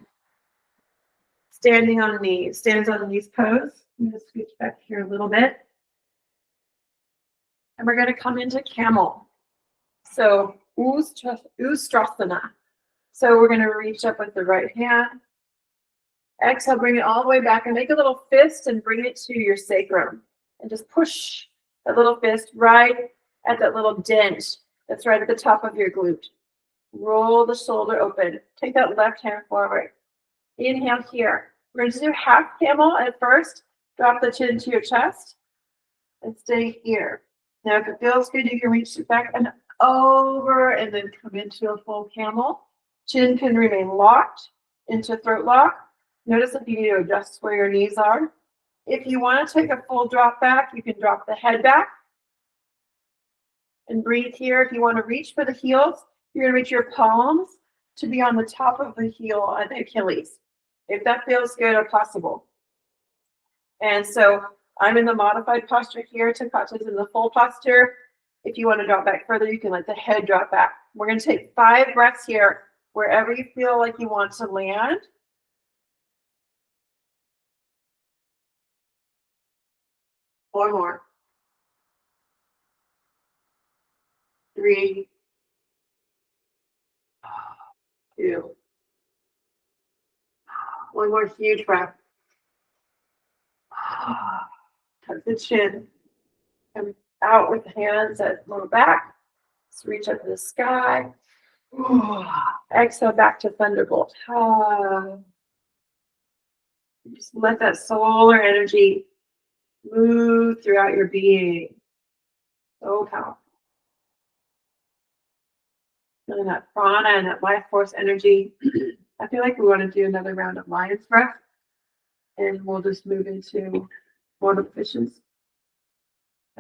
standing on knees, stands on knees pose. I'm going to switch back here a little bit. And we're going to come into camel. So Ustrasana. So we're going to reach up with the right hand. Exhale, bring it all the way back and make a little fist and bring it to your sacrum. And just push that little fist right at that little dent that's right at the top of your glute. Roll the shoulder open. Take that left hand forward. Inhale here. We're going to do half camel at first. Drop the chin to your chest and stay here. Now, if it feels good, you can reach it back and over and then come into a full camel. Chin can remain locked into throat lock. Notice if you need to adjust where your knees are. If you want to take a full drop back, you can drop the head back and breathe here. If you want to reach for the heels, you're going to reach your palms to be on the top of the heel at the Achilles. If that feels good or possible. And so I'm in the modified posture here. Takata's in the full posture. If you want to drop back further, you can let the head drop back. We're going to take 5 breaths here, wherever you feel like you want to land. One more. 3, 2. One more huge breath. Tuck the chin. Come out with the hands at lower back. Let's reach up to the sky. Exhale back to Thunderbolt. Just let that solar energy move throughout your being. So powerful. Feeling that prana and that life force energy. I feel like we want to do another round of lion's breath. And we'll just move into Lord of the Fishes.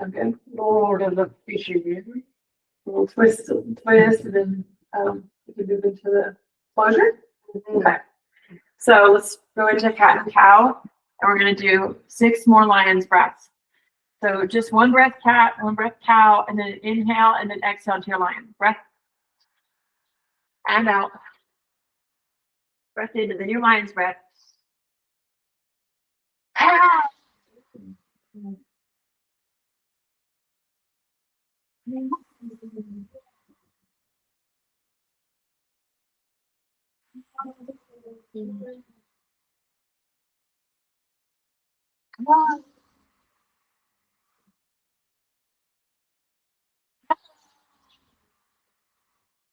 Okay. Lord of the Fishes. We'll twist, and then we can move into the closure. Okay. So let's go into cat and cow. And we're going to do 6 more lion's breaths. So just 1 breath cat, 1 breath cow, and then inhale, and then exhale to your lion. Breath. And out. Breath in, and then your lion's breath.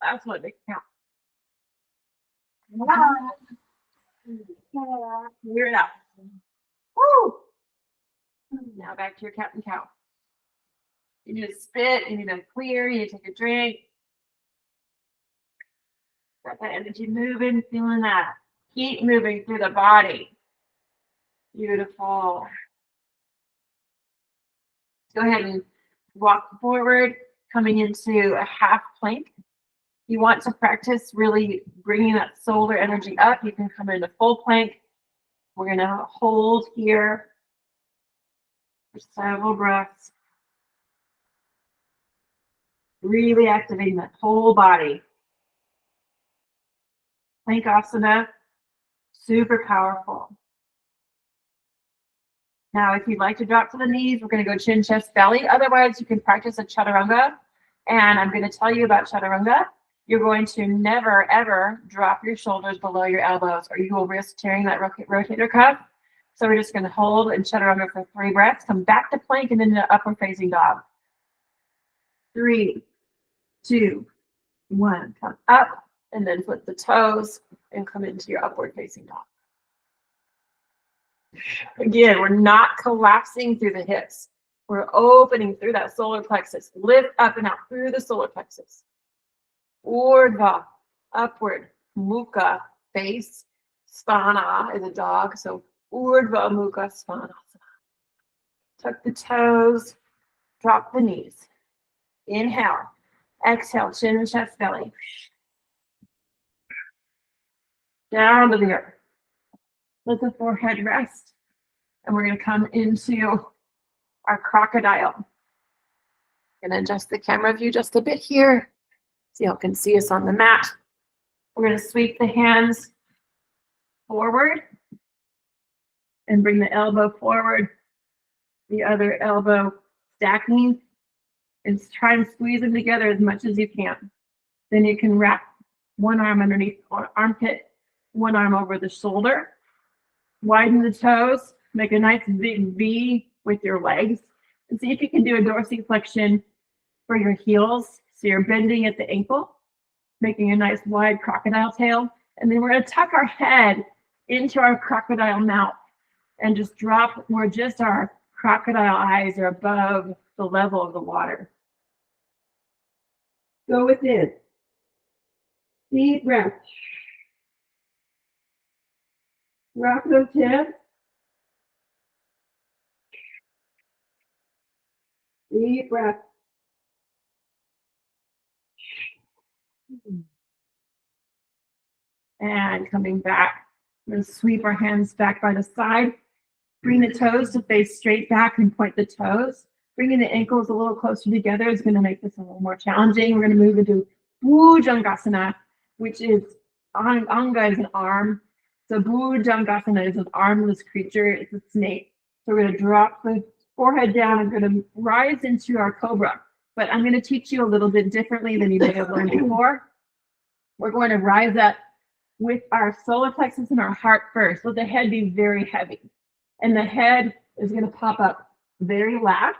That's what they count. Clear it out. Woo! Now back to your cat and cow. You need to spit, you need to clear, you need to take a drink. Got that energy moving, feeling that heat moving through the body. Beautiful. Go ahead and walk forward, coming into a half plank. You want to practice really bringing that solar energy up. You can come into full plank. We're going to hold here for several breaths. Really activating that whole body. Plankasana, super powerful. Now, if you'd like to drop to the knees, we're going to go chin, chest, belly. Otherwise, you can practice a chaturanga. And I'm going to tell you about chaturanga. You're going to never, ever drop your shoulders below your elbows, or you will risk tearing that rotator cuff. So we're just going to hold in chaturanga for 3 breaths. Come back to plank and then to upward facing dog. 3, 2, 1. Come up and then flip the toes and come into your upward facing dog. Again, we're not collapsing through the hips. We're opening through that solar plexus. Lift up and out through the solar plexus. Urdhva, upward, mukha, face, spana is a dog, so Urdhva Mukha Svanasana. Tuck the toes, drop the knees. Inhale, exhale, chin, chest, belly. Down to the earth. Let the forehead rest. And we're going to come into our crocodile. Going to adjust the camera view just a bit here. So y'all can see us on the mat. We're going to sweep the hands forward and bring the elbow forward, the other elbow stacking, and try and squeeze them together as much as you can. Then you can wrap one arm underneath the armpit, one arm over the shoulder. Widen the toes, make a nice big V with your legs, and see if you can do a dorsiflexion for your heels. So you're bending at the ankle, making a nice wide crocodile tail. And then we're going to tuck our head into our crocodile mouth and just drop where just our crocodile eyes are above the level of the water. Go within. Deep breath. Rock those hips. Deep breath. And coming back, we're going to sweep our hands back by the side. Bring the toes to face straight back and point the toes. Bringing the ankles a little closer together is going to make this a little more challenging. We're going to move into Bhujangasana, which is anga is an arm. So Bhujangasana is an armless creature. It's a snake. So we're going to drop the forehead down and going to rise into our Cobra. But I'm going to teach you a little bit differently than you may have learned before. We're going to rise up with our solar plexus and our heart first. Let the head be very heavy. And the head is going to pop up very last.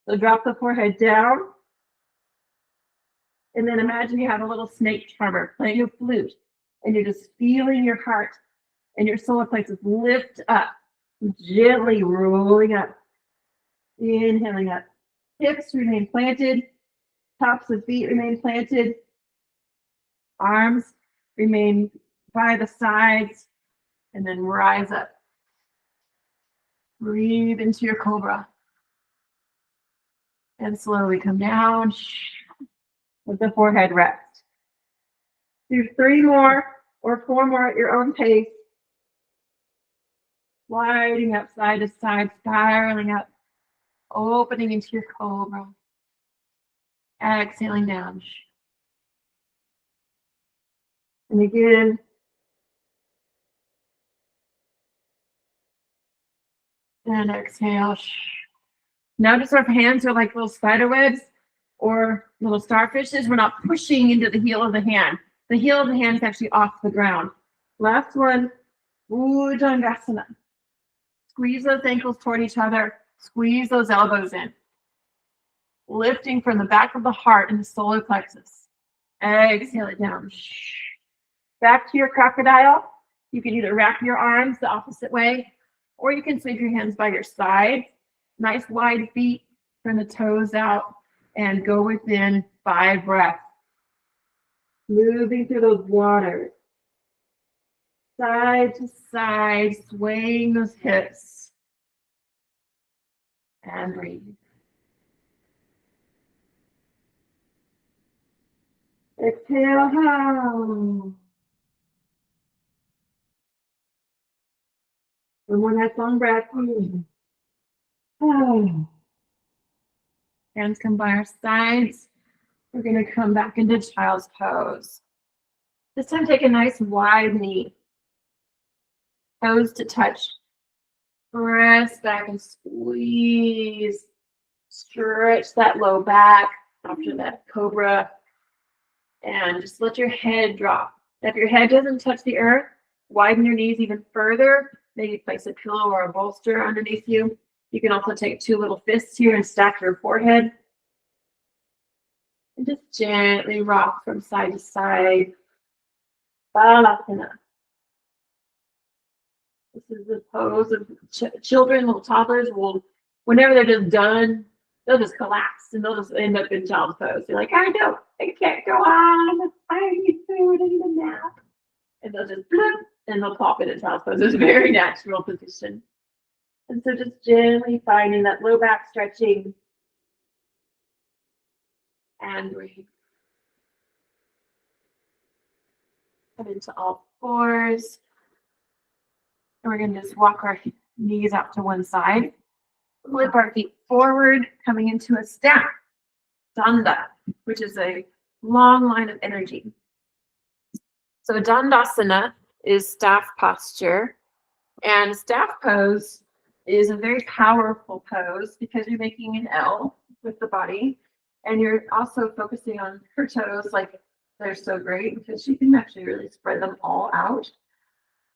So drop the forehead down. And then imagine you have a little snake charmer playing a flute. And you're just feeling your heart and your solar plexus lift up, gently rolling up. Inhaling up. Hips remain planted. Tops of feet remain planted. Arms remain by the sides. And then rise up. Breathe into your Cobra. And slowly come down. Let the forehead rest. Do 3 more or 4 more at your own pace. Sliding up side to side, spiraling up. Opening into your Cobra. Exhaling down. And again. And exhale. Notice our hands are like little spider webs or little starfishes. We're not pushing into the heel of the hand. The heel of the hand is actually off the ground. Last one, Bhujangasana. Squeeze those ankles toward each other. Squeeze those elbows in. Lifting from the back of the heart and the solar plexus. Exhale it down. Back to your crocodile. You can either wrap your arms the opposite way, or you can sweep your hands by your side. Nice wide feet, turn the toes out, and go within 5 breaths. Moving through those waters. Side to side, swaying those hips. And breathe. Exhale, home. One more nice long breath. Hands come by our sides. We're going to come back into child's pose. This time, take a nice wide knee. Toes to touch. Press back and squeeze. Stretch that low back after that Cobra. And just let your head drop. If your head doesn't touch the earth, widen your knees even further. Maybe place a pillow or a bolster underneath you. You can also take 2 little fists here and stack your forehead. And just gently rock from side to side. Balasana. This is the pose of children, little toddlers will, whenever they're just done, they'll just collapse and they'll just end up in child's pose. They're like, I know, I can't go on. I need food, I need a nap. And they'll just bloop, and they'll pop into child's pose. It's a very natural position. And so just gently finding that low back stretching. And breathe. Come into all fours. And we're going to just walk our knees out to one side. Flip our feet forward, coming into a staff. Danda, which is a long line of energy. So Dandasana is staff posture. And staff pose is a very powerful pose because you're making an L with the body. And you're also focusing on her toes, like they're so great because you can actually really spread them all out,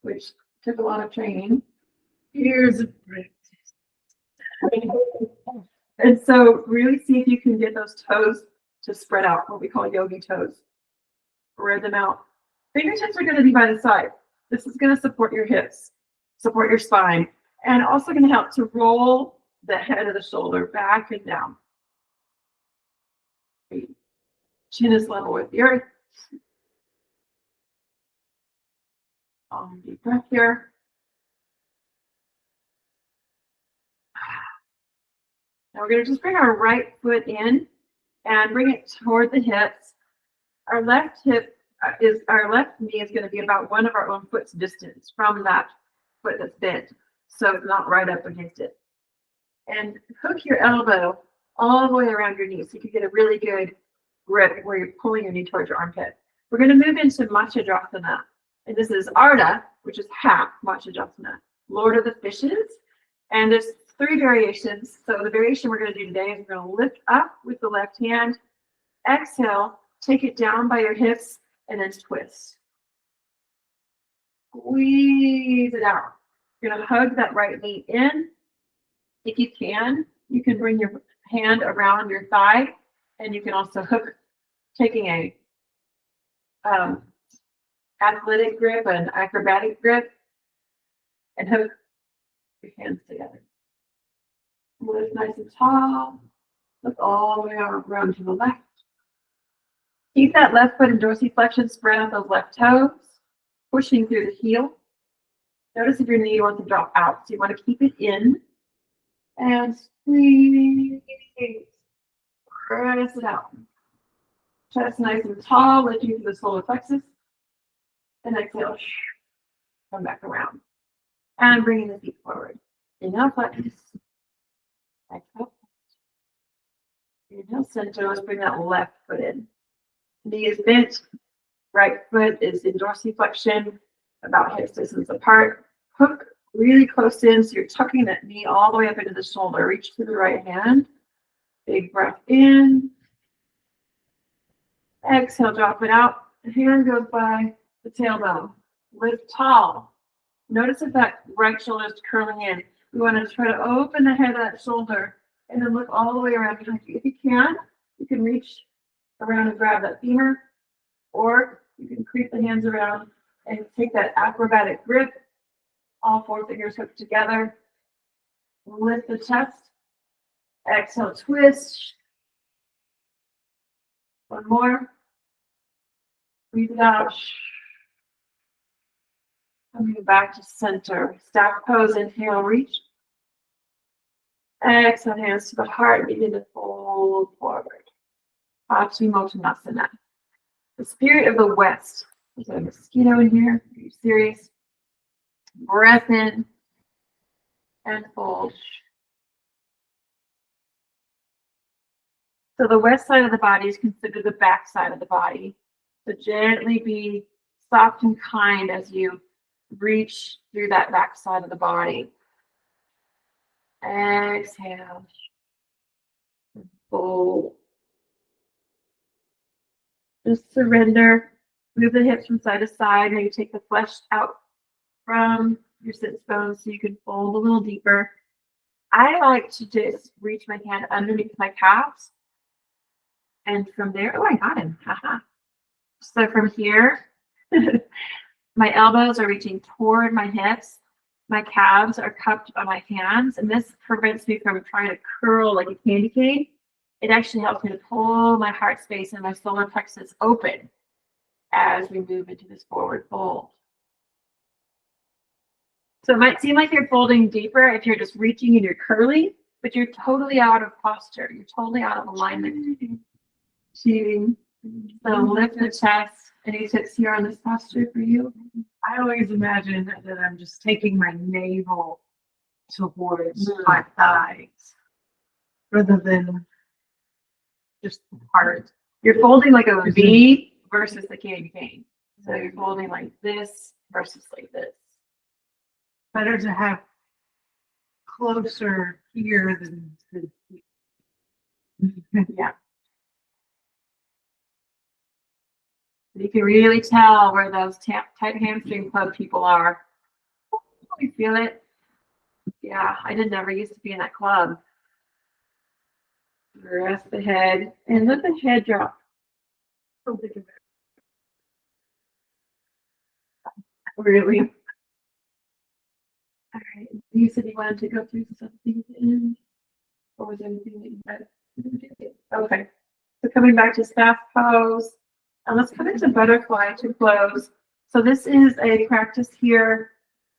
which took a lot of training. Years of practice. And so really see if you can get those toes to spread out, what we call yogi toes. Spread them out. Fingertips are going to be by the side. This is going to support your hips, support your spine, and also going to help to roll the head of the shoulder back and down. Chin is level with the earth. Deep breath here. Now we're going to just bring our right foot in and bring it toward the hips. Our left knee is going to be about one of our own foot's distance from that foot that's bent, so it's not right up against it. And hook your elbow all the way around your knee so you can get a really good grip where you're pulling your knee towards your armpit. We're going to move into Matsyendrasana. And this is Ardha, which is half Matsyendrasana, Lord of the Fishes. And there's 3 variations. So the variation we're going to do today is we're going to lift up with the left hand, exhale, take it down by your hips, and then twist. Squeeze it out. You're going to hug that right knee in. If you can bring your hand around your thigh, and you can also hook, taking a athletic grip, an acrobatic grip, and hook your hands together. Lift nice and tall. Look all the way around to the left. Keep that left foot in dorsiflexion, spread out those left toes, pushing through the heel. Notice if your knee wants to drop out. So you want to keep it in and squeeze. Press it out. Chest nice and tall, lifting through the solar plexus. And exhale. Come back around. And bringing the feet forward. Inhale, flex. Exhale. Inhale, center. Let's bring that left foot in. Knee is bent. Right foot is in dorsiflexion, about hip distance apart. Hook really close in, so you're tucking that knee all the way up into the shoulder. Reach to the right hand. Big breath in. Exhale, drop it out. The hand goes by the tailbone. Lift tall. Notice if that right shoulder is curling in. We want to try to open the head of that shoulder and then look all the way around behind you. If you can reach around and grab that femur, or you can creep the hands around And take that acrobatic grip. All 4 fingers hooked together. Lift the chest. Exhale, twist. One more. Breathe it out. Coming back to center. Staff pose, inhale, reach. Exhale, hands to the heart, begin to fold forward. Paschimottanasana. The spirit of the West. There's a mosquito in here. Are you serious? Breath in and fold. So the west side of the body is considered the back side of the body. So gently be soft and kind as you reach through that back side of the body. Exhale. Fold. Just surrender. Move the hips from side to side. Maybe take the flesh out from your sits bones so you can fold a little deeper. I like to just reach my hand underneath my calves. And from there, oh, I got him. Haha. So from here, my elbows are reaching toward my hips. My calves are cupped by my hands. And this prevents me from trying to curl like a candy cane. It actually helps me to pull my heart space and my solar plexus open as we move into this forward fold. So it might seem like you're folding deeper if you're just reaching and you're curling, but you're totally out of posture. You're totally out of alignment. So lift the chest. Any tips here on this posture for you? I always imagine that I'm just taking my navel towards my thighs rather than just the heart. You're folding like a V versus the candy cane. So you're folding like this versus like this. Better to have closer here than Yeah. You can really tell where those tight hamstring club people are. You feel it? Yeah, I did never used to be in that club. Rest the head and let the head drop. Really? All right. You said you wanted to go through something at the end? Or was there anything that you had? Okay. So coming back to staff pose. And let's come into butterfly to close. So this is a practice here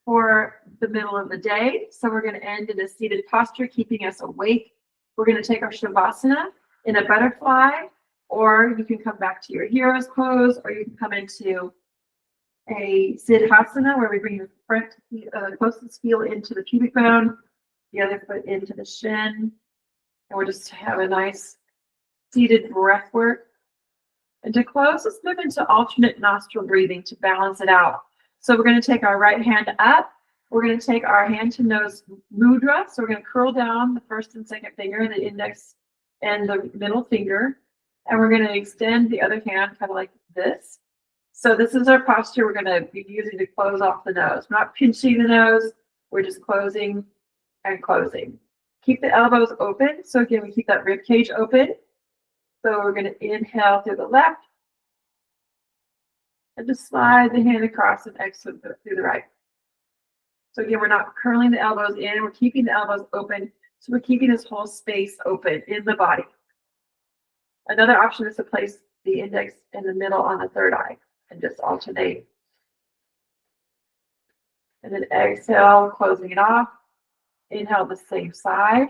for the middle of the day. So we're going to end in a seated posture, keeping us awake. We're going to take our Shavasana in a butterfly, or you can come back to your hero's pose, or you can come into a Siddhasana where we bring your front closest heel into the pubic bone, the other foot into the shin, and we'll just have a nice seated breath work. And to close, let's move into alternate nostril breathing to balance it out. So we're going to take our right hand up. We're going to take our hand to nose mudra. So we're going to curl down the first and second finger, the index and the middle finger. And we're going to extend the other hand kind of like this. So this is our posture we're going to be using to close off the nose. We're not pinching the nose. We're just closing and closing. Keep the elbows open. So again, we keep that rib cage open. So we're going to inhale through the left and just slide the hand across and exhale through the right. So again, we're not curling the elbows in. We're keeping the elbows open. So we're keeping this whole space open in the body. Another option is to place the index in the middle on the third eye and just alternate. And then exhale, closing it off. Inhale the same side.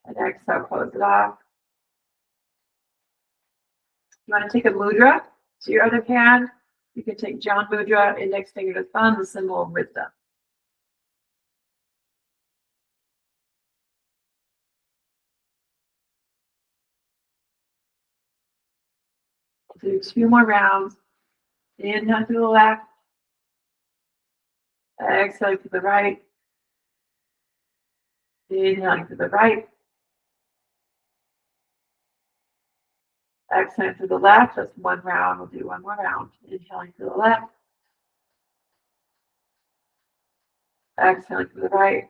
And exhale, close it off. You want to take a mudra to your other hand. You can take John Mudra, index finger to thumb, the symbol of wisdom. Do 2 more rounds. Inhale to the left. Exhale to the right. Inhale to the right. Exhale to the left. That's 1 round. We'll do 1 more round. Inhaling to the left. Exhaling to the right.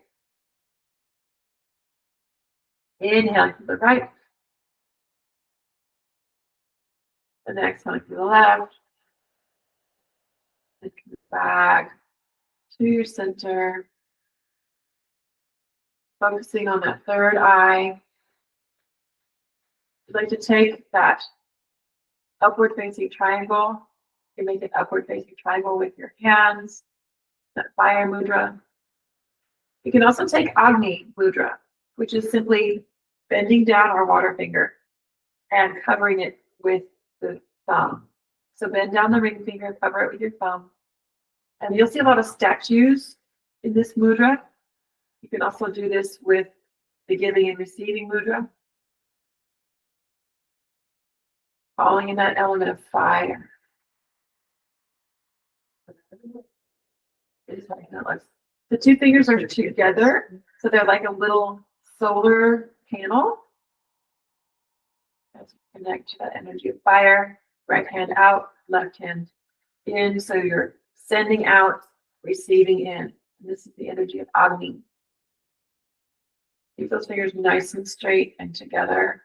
Inhaling to the right. The next one to the left. And come back to your center. Focusing on that third eye. You'd like to take that upward facing triangle. You make an upward facing triangle with your hands, that fire mudra. You can also take Agni mudra, which is simply bending down our water finger and covering it with the thumb. So bend down the ring finger, cover it with your thumb. And you'll see a lot of statues in this mudra. You can also do this with the giving and receiving mudra. Falling in that element of fire. The two fingers are together, so they're like a little solar panel. As we connect to that energy of fire, right hand out, left hand in, so you're sending out, receiving in. And this is the energy of Agni. Keep those fingers nice and straight and together.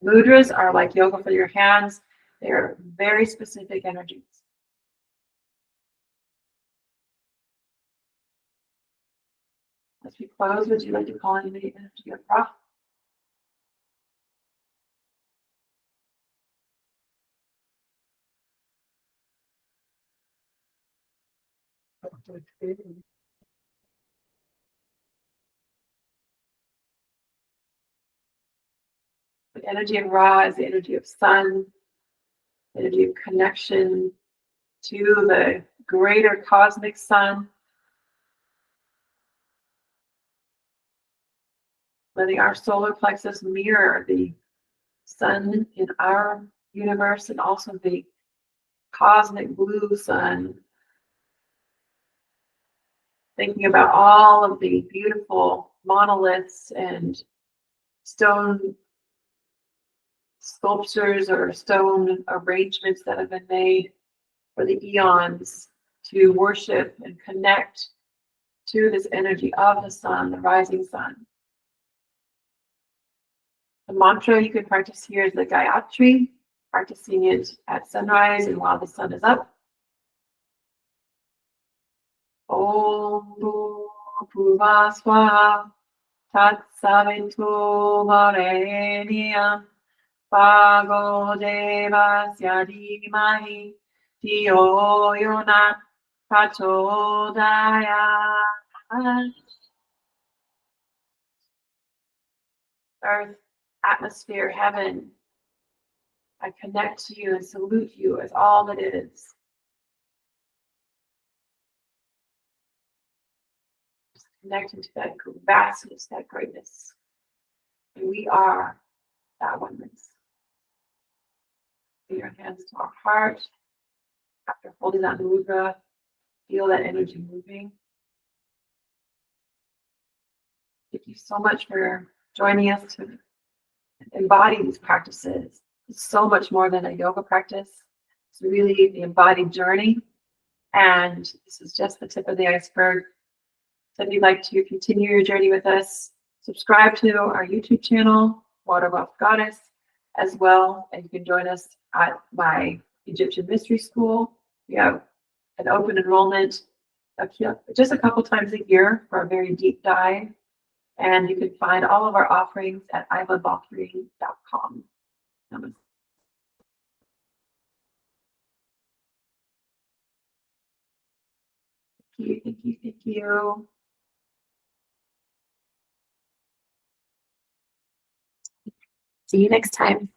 Mudras are like yoga for your hands. They are very specific energies. As we close, would you like to call in the energy of Ra? The energy of Ra is the energy of sun, energy of connection to the greater cosmic sun. Letting our solar plexus mirror the sun in our universe and also the cosmic blue sun. Thinking about all of the beautiful monoliths and stone sculptures or stone arrangements that have been made for the eons to worship and connect to this energy of the sun, the rising sun. The mantra you can practice here is the Gayatri, practicing it at sunrise and while the sun is up. Om Bhuva Swaha Tat Savintu Varenyam Bhago Devasya Dhimahi Dhiyo Yona Prachodayat. Earth, atmosphere, heaven, I connect to you and salute you as all that is. Just connecting to that vastness, that greatness. And we are that oneness. Bring your hands to our heart. After holding that mudra, feel that energy moving. Thank you so much for joining us to embody these practices. It's so much more than a yoga practice. It's really the embodied journey. And this is just the tip of the iceberg. So if you'd like to continue your journey with us, subscribe to our YouTube channel, Water Wealth Goddess, as well. And you can join us at my Egyptian Mystery School. We have an open enrollment just a couple times a year for a very deep dive. And you can find all of our offerings at aiylavalkyrie.com. Namaste. Thank you, thank you, thank you. See you next time.